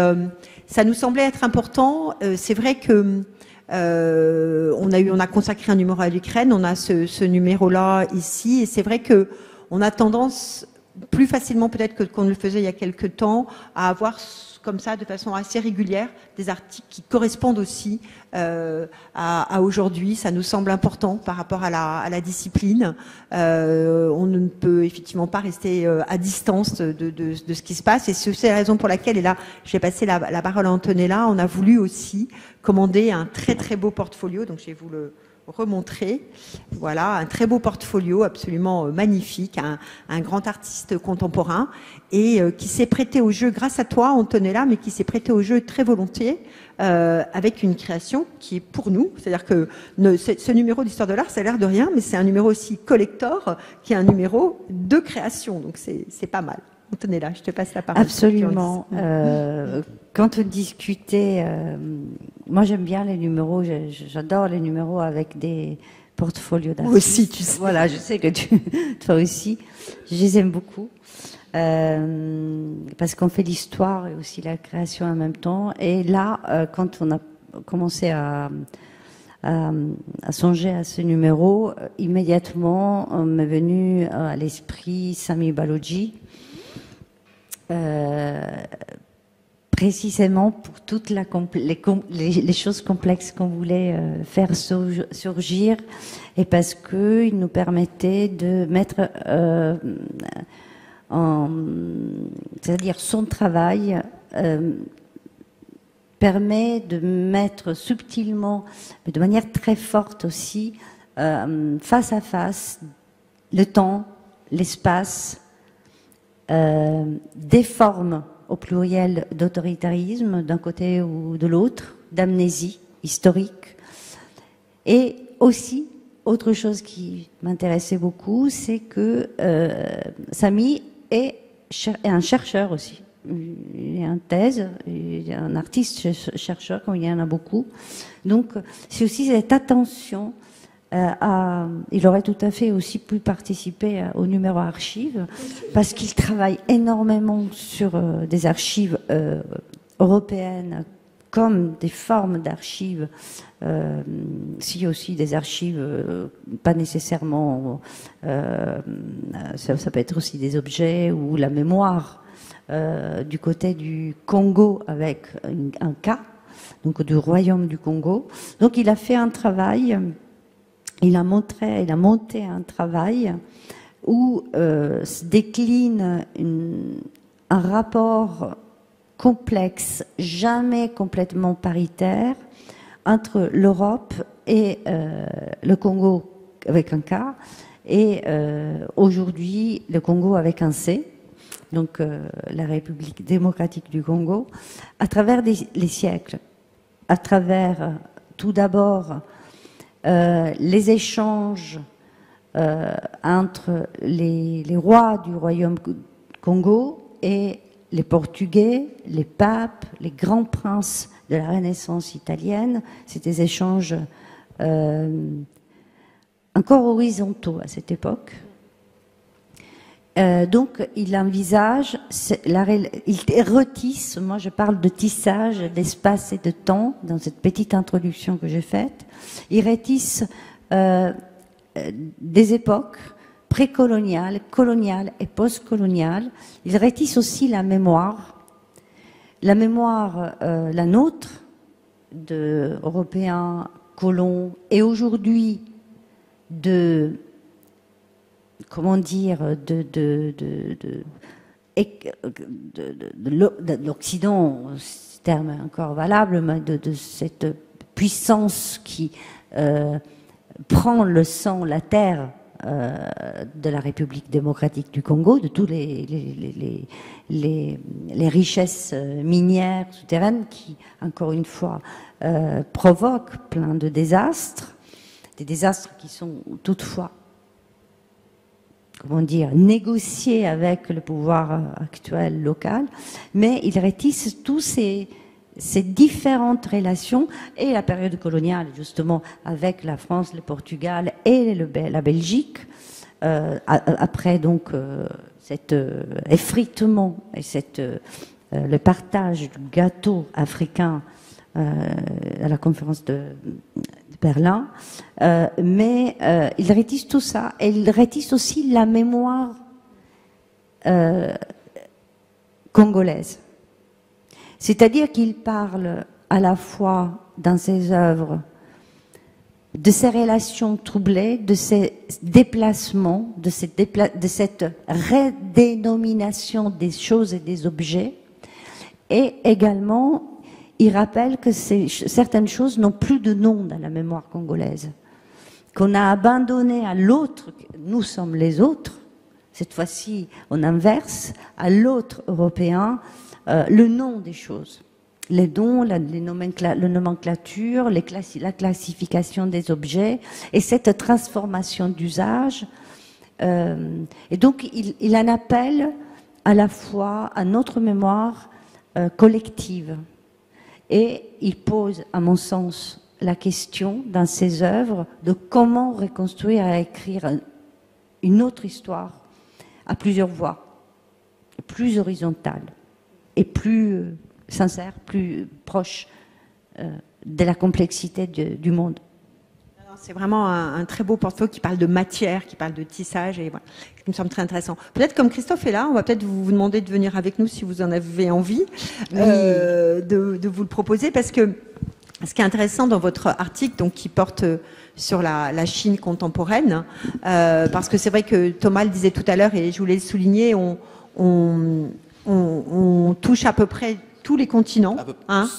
ça nous semblait être important. C'est vrai que on a consacré un numéro à l'Ukraine, on a ce numéro-là ici, et c'est vrai que on a tendance plus facilement peut-être que qu'on ne le faisait il y a quelques temps, à avoir comme ça, de façon assez régulière, des articles qui correspondent aussi à aujourd'hui. Ça nous semble important par rapport à la discipline. On ne peut effectivement pas rester à distance de ce qui se passe. Et c'est la raison pour laquelle, et là, je vais passer la parole à Antonella, on a voulu aussi commander un très très beau portfolio. Donc je vais vous le remontrer. Voilà, un très beau portfolio absolument magnifique, un grand artiste contemporain et qui s'est prêté au jeu grâce à toi, Antonella, mais qui s'est prêté au jeu très volontiers avec une création qui est pour nous. C'est-à-dire que ce numéro d'Histoire de l'Art, ça a l'air de rien, mais c'est un numéro aussi collector qui est un numéro de création. Donc c'est pas mal. Antonella, je te passe la parole. Absolument. Quand on discutait, moi j'aime bien les numéros, j'adore les numéros avec des portfolios d'artistes. Moi aussi, tu sais. Voilà, je sais que toi aussi, je les aime beaucoup. Parce qu'on fait l'histoire et aussi la création en même temps. Et là, quand on a commencé à songer à ce numéro, immédiatement, m'est venu à l'esprit Sami Balogi. Précisément pour toutes les choses complexes qu'on voulait faire surgir et parce que il nous permettait de mettre c'est-à-dire son travail permet de mettre subtilement mais de manière très forte aussi face à face le temps, l'espace, des formes au pluriel d'autoritarisme d'un côté ou de l'autre, d'amnésie historique. Et aussi, autre chose qui m'intéressait beaucoup, c'est que Sami est un chercheur aussi. Il est en thèse, il est un artiste chercheur, comme il y en a beaucoup. Donc, c'est aussi cette attention il aurait tout à fait aussi pu participer au numéro archives parce qu'il travaille énormément sur des archives européennes comme des formes d'archives, si aussi des archives pas nécessairement, ça peut être aussi des objets ou la mémoire du côté du Congo avec un cas, donc du royaume du Congo. Donc il a fait un travail. Il a monté un travail où se décline un rapport complexe, jamais complètement paritaire, entre l'Europe et le Congo avec un K, et aujourd'hui le Congo avec un C, donc la République démocratique du Congo, à travers les siècles, à travers tout d'abord les échanges entre les rois du royaume Congo et les Portugais, les papes, les grands princes de la Renaissance italienne. C'est des échanges encore horizontaux à cette époque. Donc, il envisage, il retisse, moi je parle de tissage d'espace et de temps, dans cette petite introduction que j'ai faite, il retisse des époques précoloniales, coloniales et postcoloniales. Il retisse aussi la mémoire, la nôtre, d'Européens, colons, et aujourd'hui comment dire, de l'Occident, ce terme est encore valable, mais de cette puissance qui prend le sang, la terre de la République démocratique du Congo, de tous les richesses minières souterraines qui, encore une fois, provoquent plein de désastres, des désastres qui sont toutefois, comment dire, négocier avec le pouvoir actuel local, mais il rétisse tous ces différentes relations et la période coloniale, justement, avec la France, le Portugal et la Belgique, après donc cet effritement et le partage du gâteau africain à la conférence de Berlin, mais il rétisse tout ça et il rétisse aussi la mémoire congolaise. C'est-à-dire qu'il parle à la fois dans ses œuvres de ces relations troublées, de ces déplacements, de cette redénomination des choses et des objets, et également il rappelle que certaines choses n'ont plus de nom dans la mémoire congolaise, qu'on a abandonné à l'autre, nous sommes les autres, cette fois-ci on inverse, à l'autre européen, le nom des choses. Les dons, la nomenclature, la classification des objets et cette transformation d'usage. Et donc, il en appelle à la fois à notre mémoire collective. Et il pose, à mon sens, la question dans ses œuvres de comment reconstruire et écrire une autre histoire à plusieurs voies, plus horizontale et plus sincère, plus proche de la complexité du monde. C'est vraiment un très beau portfolio qui parle de matière, qui parle de tissage, et voilà, qui me semble très intéressant. Peut-être comme Christophe est là, on va peut-être vous demander de venir avec nous si vous en avez envie, oui. de vous le proposer, parce que ce qui est intéressant dans votre article, donc qui porte sur la Chine contemporaine, parce que c'est vrai que Thomas le disait tout à l'heure, et je voulais le souligner, on touche à peu près tous les continents, hein.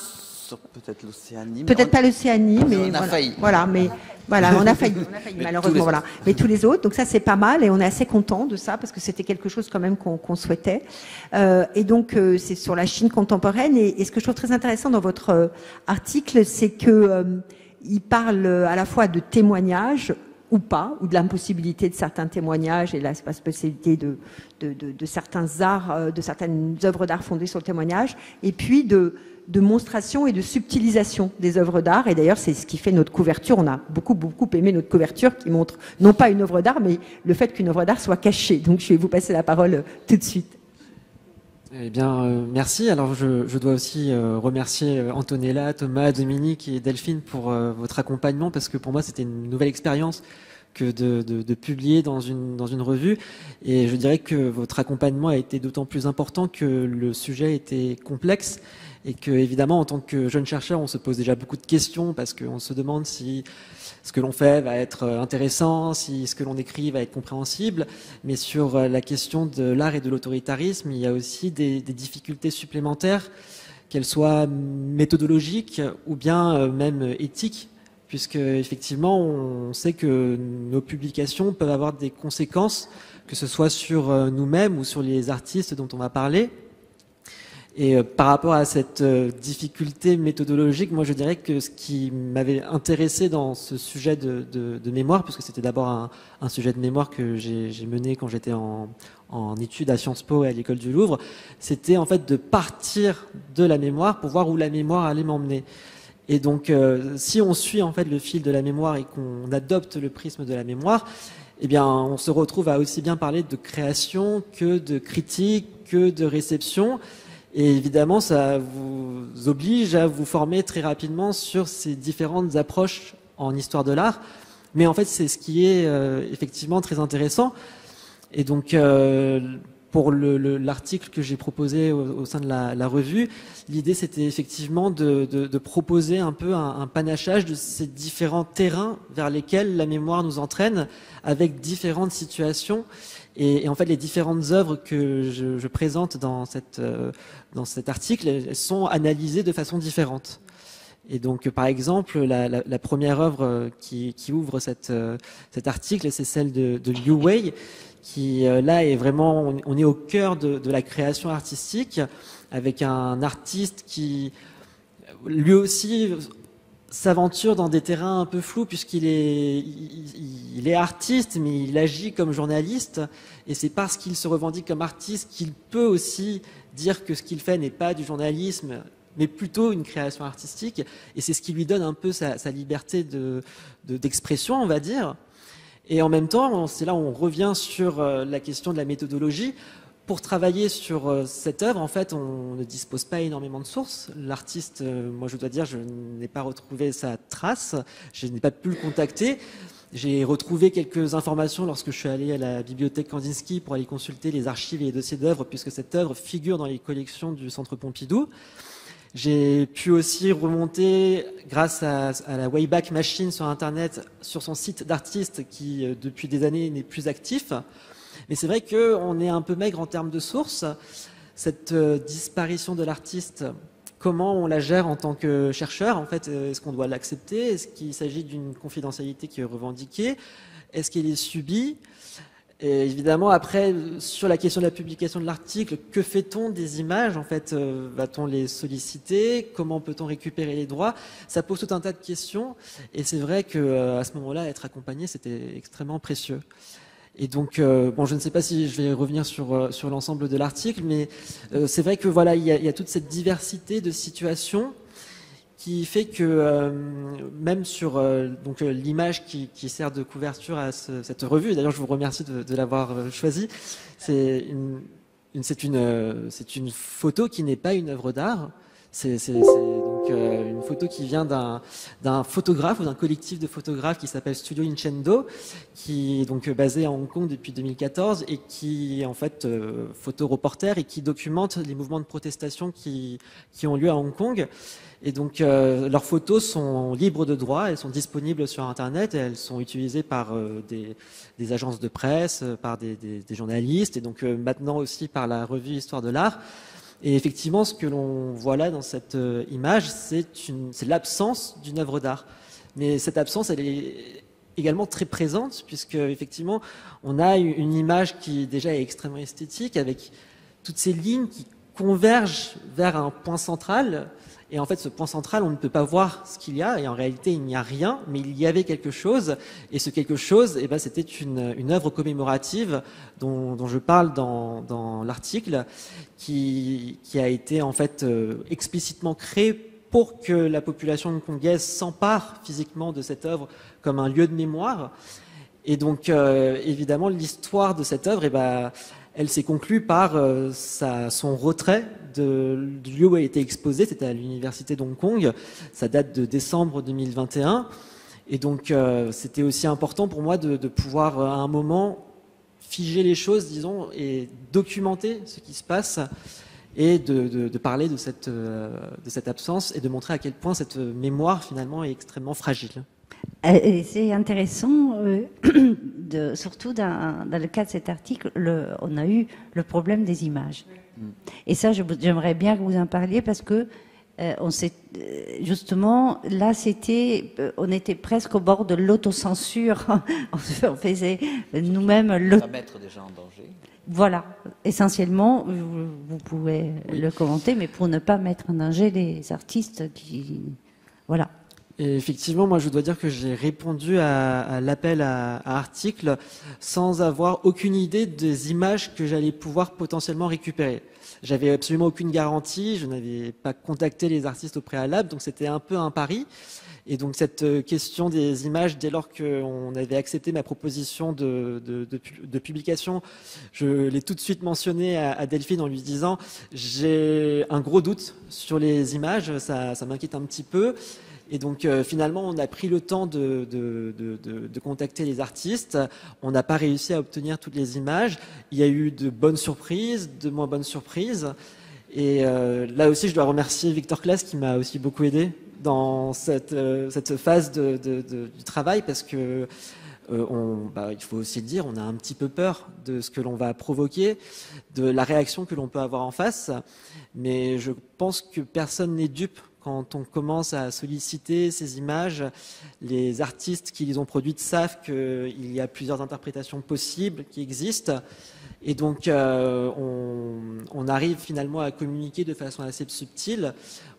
Peut-être l'Océanie. Peut-être pas l'Océanie, mais on a failli. Voilà, mais voilà, on a failli malheureusement, voilà. Mais tous les autres, donc ça c'est pas mal, et on est assez content de ça parce que c'était quelque chose quand même qu'on souhaitait. Et donc c'est sur la Chine contemporaine, et ce que je trouve très intéressant dans votre article, c'est que il parle à la fois de témoignages ou pas, ou de l'impossibilité de certains témoignages et la spécialité de certains arts, de certaines œuvres d'art fondées sur le témoignage, et puis de monstration et de subtilisation des œuvres d'art. Et d'ailleurs, c'est ce qui fait notre couverture. On a beaucoup aimé notre couverture qui montre non pas une œuvre d'art, mais le fait qu'une œuvre d'art soit cachée. Donc, je vais vous passer la parole tout de suite. Eh bien, merci. Alors, je dois aussi remercier Antonella, Thomas, Dominique et Delphine pour votre accompagnement, parce que pour moi, c'était une nouvelle expérience que de publier dans une revue. Et je dirais que votre accompagnement a été d'autant plus important que le sujet était complexe, et que, évidemment, en tant que jeune chercheur, on se pose déjà beaucoup de questions, parce qu'on se demande si ce que l'on fait va être intéressant, si ce que l'on écrit va être compréhensible. Mais sur la question de l'art et de l'autoritarisme, il y a aussi des difficultés supplémentaires, qu'elles soient méthodologiques ou bien même éthiques, puisque effectivement, on sait que nos publications peuvent avoir des conséquences, que ce soit sur nous-mêmes ou sur les artistes dont on va parler. Et par rapport à cette difficulté méthodologique, moi je dirais que ce qui m'avait intéressé dans ce sujet de mémoire, puisque c'était d'abord un sujet de mémoire que j'ai mené quand j'étais en études à Sciences Po et à l'École du Louvre, c'était en fait de partir de la mémoire pour voir où la mémoire allait m'emmener. Et donc si on suit en fait le fil de la mémoire et qu'on adopte le prisme de la mémoire, eh bien on se retrouve à aussi bien parler de création que de critique, que de réception. Et évidemment, ça vous oblige à vous former très rapidement sur ces différentes approches en histoire de l'art. Mais en fait, c'est ce qui est effectivement très intéressant. Et donc, pour l'article que j'ai proposé au sein de la revue, l'idée c'était effectivement de proposer un peu un panachage de ces différents terrains vers lesquels la mémoire nous entraîne, avec différentes situations. Et en fait, les différentes œuvres que je présente dans cet article, elles sont analysées de façon différente. Et donc, par exemple, la première œuvre qui ouvre cet article, c'est celle de Liu Wei, qui là est vraiment, on est au cœur de la création artistique, avec un artiste qui, lui aussi, s'aventure dans des terrains un peu flous, puisqu'il est artiste, mais il agit comme journaliste, et c'est parce qu'il se revendique comme artiste qu'il peut aussi dire que ce qu'il fait n'est pas du journalisme, mais plutôt une création artistique, et c'est ce qui lui donne un peu sa liberté d'expression, on va dire. Et en même temps, c'est là où on revient sur la question de la méthodologie. Pour travailler sur cette œuvre, en fait, on ne dispose pas énormément de sources. L'artiste, moi je dois dire, je n'ai pas retrouvé sa trace, je n'ai pas pu le contacter. J'ai retrouvé quelques informations lorsque je suis allé à la bibliothèque Kandinsky pour aller consulter les archives et les dossiers d'œuvres, puisque cette œuvre figure dans les collections du Centre Pompidou. J'ai pu aussi remonter, grâce à la Wayback Machine sur Internet, sur son site d'artiste qui, depuis des années, n'est plus actif. Mais c'est vrai qu'on est un peu maigre en termes de sources. Cette disparition de l'artiste, comment on la gère en tant que chercheur? En fait, est-ce qu'on doit l'accepter? Est-ce qu'il s'agit d'une confidentialité qui est revendiquée? Est-ce qu'elle est subie? Et évidemment, après, sur la question de la publication de l'article, que fait-on des images? En fait, va-t-on les solliciter? Comment peut-on récupérer les droits? Ça pose tout un tas de questions. Et c'est vrai qu'à ce moment-là, être accompagné, c'était extrêmement précieux. Et donc, bon, je ne sais pas si je vais revenir sur l'ensemble de l'article, mais c'est vrai que voilà, il y a toute cette diversité de situations qui fait que même sur donc l'image qui sert de couverture à cette revue, et d'ailleurs je vous remercie de l'avoir choisie, c'est une photo qui n'est pas une œuvre d'art. C'est donc une photo qui vient d'un photographe ou d'un collectif de photographes qui s'appelle Studio Inchendo, qui est donc basé à Hong Kong depuis 2014 et qui est en fait photoreporter et qui documente les mouvements de protestation qui ont lieu à Hong Kong. Et donc leurs photos sont libres de droit, elles sont disponibles sur Internet et elles sont utilisées par des agences de presse, par des journalistes et donc maintenant aussi par la revue Histoire de l'Art. Et effectivement, ce que l'on voit là dans cette image, c'est l'absence d'une œuvre d'art. Mais cette absence, elle est également très présente, puisque effectivement, on a une image qui déjà est extrêmement esthétique, avec toutes ces lignes qui convergent vers un point central. Et en fait, ce point central, on ne peut pas voir ce qu'il y a, et en réalité, il n'y a rien, mais il y avait quelque chose, et ce quelque chose, eh ben, c'était une œuvre commémorative dont je parle dans l'article, qui a été en fait explicitement créée pour que la population hongkongaise s'empare physiquement de cette œuvre comme un lieu de mémoire. Et donc, évidemment, l'histoire de cette œuvre, eh ben, elle s'est conclue par son retrait du lieu où elle était exposée, c'était à l'université d'Hong Kong, ça date de décembre 2021, et donc c'était aussi important pour moi de pouvoir à un moment figer les choses, disons, et documenter ce qui se passe, et de parler de cette absence, et de montrer à quel point cette mémoire finalement est extrêmement fragile. Et c'est intéressant, surtout dans le cas de cet article, on a eu le problème des images. Et ça, j'aimerais bien que vous en parliez parce que justement, là, on était presque au bord de l'autocensure. On faisait nous-mêmes Ça mettre des gens en danger. Voilà, essentiellement, vous pouvez le commenter, mais pour ne pas mettre en danger les artistes qui... Voilà. Et effectivement, moi, je dois dire que j'ai répondu à l'appel à article sans avoir aucune idée des images que j'allais pouvoir potentiellement récupérer. J'avais absolument aucune garantie, je n'avais pas contacté les artistes au préalable, donc c'était un peu un pari. Et donc cette question des images, dès lors qu'on avait accepté ma proposition de publication, je l'ai tout de suite mentionné à Delphine en lui disant « j'ai un gros doute sur les images, ça m'inquiète un petit peu ». Et donc finalement, on a pris le temps de contacter les artistes. On n'a pas réussi à obtenir toutes les images. Il y a eu de bonnes surprises, de moins bonnes surprises. Et là aussi, je dois remercier Victor Claes qui m'a aussi beaucoup aidé dans cette phase du travail parce que il faut aussi le dire, on a un petit peu peur de ce que l'on va provoquer, de la réaction que l'on peut avoir en face. Mais je pense que personne n'est dupe. Quand on commence à solliciter ces images, les artistes qui les ont produites savent qu'il y a plusieurs interprétations possibles qui existent. Et donc, on arrive finalement à communiquer de façon assez subtile.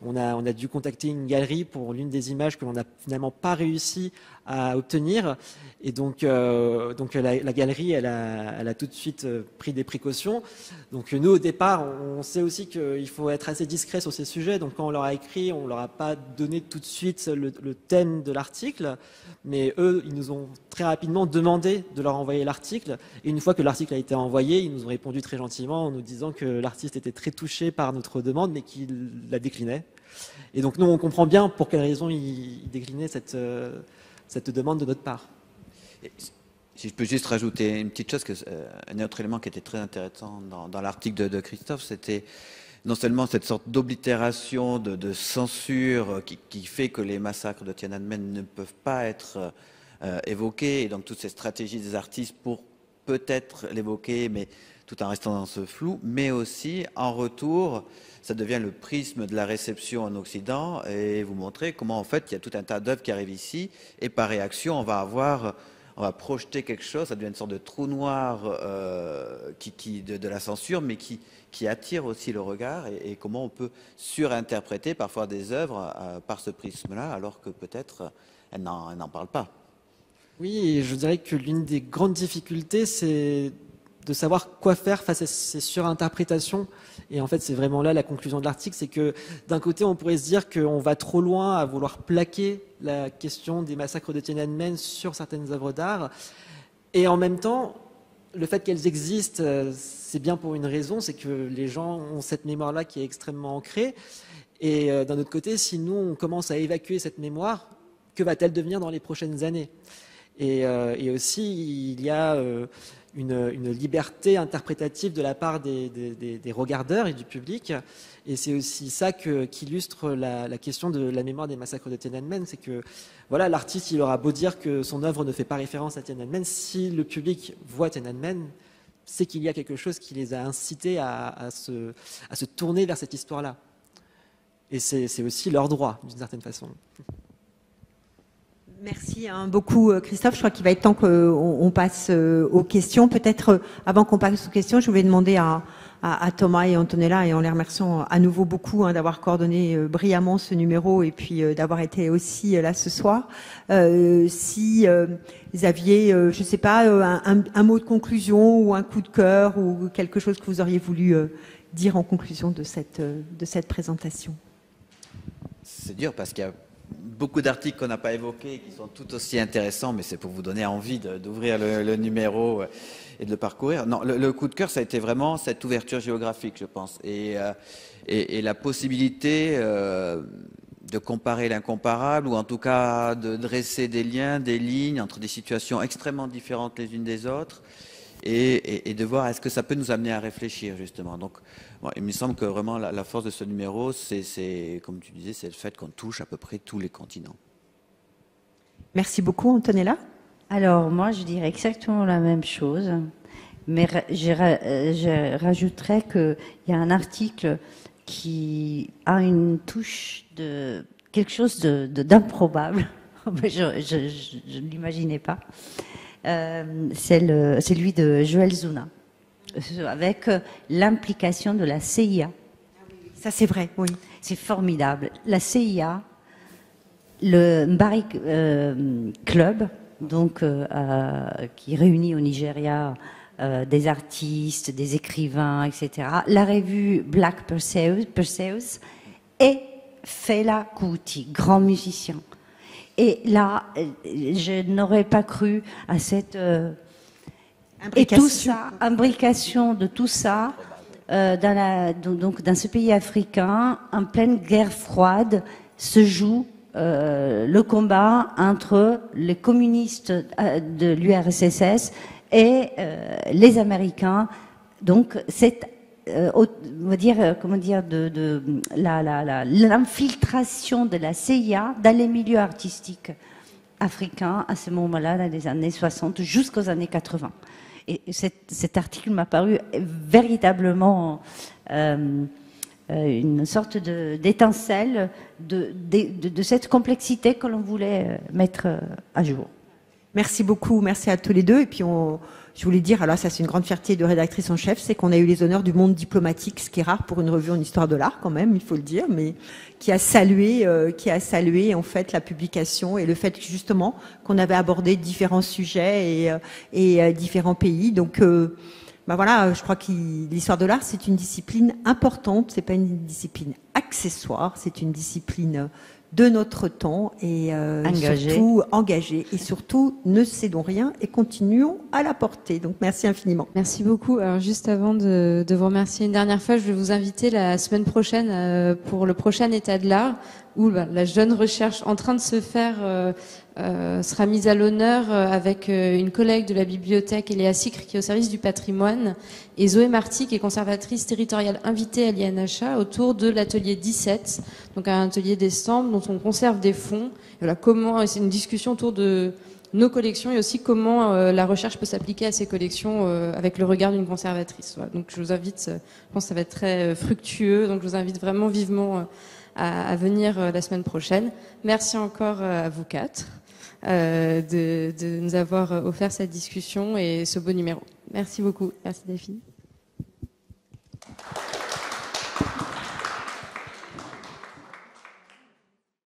On a dû contacter une galerie pour l'une des images que l'on n'a finalement pas réussi à obtenir. Et donc la galerie, elle a tout de suite pris des précautions. Donc nous, au départ, on sait aussi qu'il faut être assez discret sur ces sujets. Donc quand on leur a écrit, on leur a pas donné tout de suite le thème de l'article. Mais eux, ils nous ont très rapidement demandé de leur envoyer l'article. Et une fois que l'article a été envoyé, ils nous ont répondu très gentiment en nous disant que l'artiste était très touché par notre demande, mais qu'il la déclinait. Et donc nous, on comprend bien pour quelles raisons ils déclinaient cette demande de notre part. Et si je peux juste rajouter une petite chose, un autre élément qui était très intéressant dans l'article de Christophe, c'était non seulement cette sorte d'oblitération, de censure qui fait que les massacres de Tiananmen ne peuvent pas être évoqués, et donc toutes ces stratégies des artistes pour peut-être l'évoquer, mais tout en restant dans ce flou, mais aussi en retour, ça devient le prisme de la réception en Occident, et vous montrer comment en fait il y a tout un tas d'œuvres qui arrivent ici, et par réaction on va projeter quelque chose, ça devient une sorte de trou noir de la censure, mais qui attire aussi le regard, et comment on peut surinterpréter parfois des œuvres par ce prisme-là, alors que peut-être elles n'en parlent pas. Oui, et je dirais que l'une des grandes difficultés, c'est de savoir quoi faire face à ces surinterprétations. Et en fait, c'est vraiment là la conclusion de l'article, c'est que d'un côté, on pourrait se dire qu'on va trop loin à vouloir plaquer la question des massacres de Tiananmen sur certaines œuvres d'art. Et en même temps, le fait qu'elles existent, c'est bien pour une raison, c'est que les gens ont cette mémoire-là qui est extrêmement ancrée. Et d'un autre côté, si nous, on commence à évacuer cette mémoire, que va-t-elle devenir dans les prochaines années ? Et aussi, il y a une liberté interprétative de la part des regardeurs et du public. Et c'est aussi ça qu'illustre la question de la mémoire des massacres de Tiananmen. C'est que voilà, l'artiste, il aura beau dire que son œuvre ne fait pas référence à Tiananmen, si le public voit Tiananmen, c'est qu'il y a quelque chose qui les a incités à se tourner vers cette histoire-là. Et c'est aussi leur droit, d'une certaine façon. Merci beaucoup Christophe. Je crois qu'il va être temps qu'on passe aux questions. Peut-être avant qu'on passe aux questions, je voulais demander à Thomas et Antonella, et en les remerciant à nouveau beaucoup d'avoir coordonné brillamment ce numéro et puis d'avoir été aussi là ce soir. Si vous aviez, je ne sais pas, un mot de conclusion ou un coup de cœur ou quelque chose que vous auriez voulu dire en conclusion de cette présentation. C'est dur parce qu'il y a beaucoup d'articles qu'on n'a pas évoqués et qui sont tout aussi intéressants, mais c'est pour vous donner envie d'ouvrir le numéro et de le parcourir. Non, le coup de cœur, ça a été vraiment cette ouverture géographique, je pense, et la possibilité de comparer l'incomparable, ou en tout cas de dresser des liens, des lignes entre des situations extrêmement différentes les unes des autres, et de voir est-ce que ça peut nous amener à réfléchir, justement. Donc, bon, il me semble que vraiment la force de ce numéro, c'est, comme tu disais, c'est le fait qu'on touche à peu près tous les continents. Merci beaucoup, Antonella. Alors, moi, je dirais exactement la même chose, mais je rajouterais qu'il y a un article qui a une touche de quelque chose d'improbable. Je ne l'imaginais pas. C'est celui de Joël Zuna, avec l'implication de la CIA. Ça, c'est vrai, oui. C'est formidable. La CIA, le Mbari Club, donc, qui réunit au Nigeria des artistes, des écrivains, etc. La revue Black Perseus et Fela Kuti, grand musicien. Et là, je n'aurais pas cru à cette imbrication de tout ça dans ce pays africain, en pleine guerre froide, se joue le combat entre les communistes de l'URSS et les Américains. Donc, cette l'infiltration de la CIA dans les milieux artistiques africains à ce moment-là, dans les années 60 jusqu'aux années 80. Et cet article m'a paru véritablement une sorte d'étincelle de cette complexité que l'on voulait mettre à jour. Merci beaucoup, merci à tous les deux. Et puis je voulais dire, alors ça c'est une grande fierté de rédactrice en chef, c'est qu'on a eu les honneurs du monde diplomatique, ce qui est rare pour une revue en histoire de l'art quand même, il faut le dire, mais qui a salué en fait la publication et le fait justement qu'on avait abordé différents sujets et différents pays. Donc voilà, je crois que l'histoire de l'art c'est une discipline importante, c'est pas une discipline accessoire, c'est une discipline de notre temps et surtout engagé et surtout ne cédons rien et continuons à la porter. Donc merci infiniment. Merci beaucoup. Alors juste avant de vous remercier une dernière fois, je vais vous inviter la semaine prochaine pour le prochain état de l'art où la jeune recherche en train de se faire sera mise à l'honneur avec une collègue de la bibliothèque, Eléa Sicre, qui est au service du patrimoine, et Zoé Marty, qui est conservatrice territoriale invitée à l'INHA, autour de l'atelier 17, donc un atelier des stands dont on conserve des fonds. Et voilà, c'est une discussion autour de nos collections et aussi comment la recherche peut s'appliquer à ces collections avec le regard d'une conservatrice. Voilà. Donc je vous invite, je pense que ça va être très fructueux, donc je vous invite vraiment vivement à venir la semaine prochaine. Merci encore à vous quatre de nous avoir offert cette discussion et ce beau numéro. Merci beaucoup. Merci Delphine.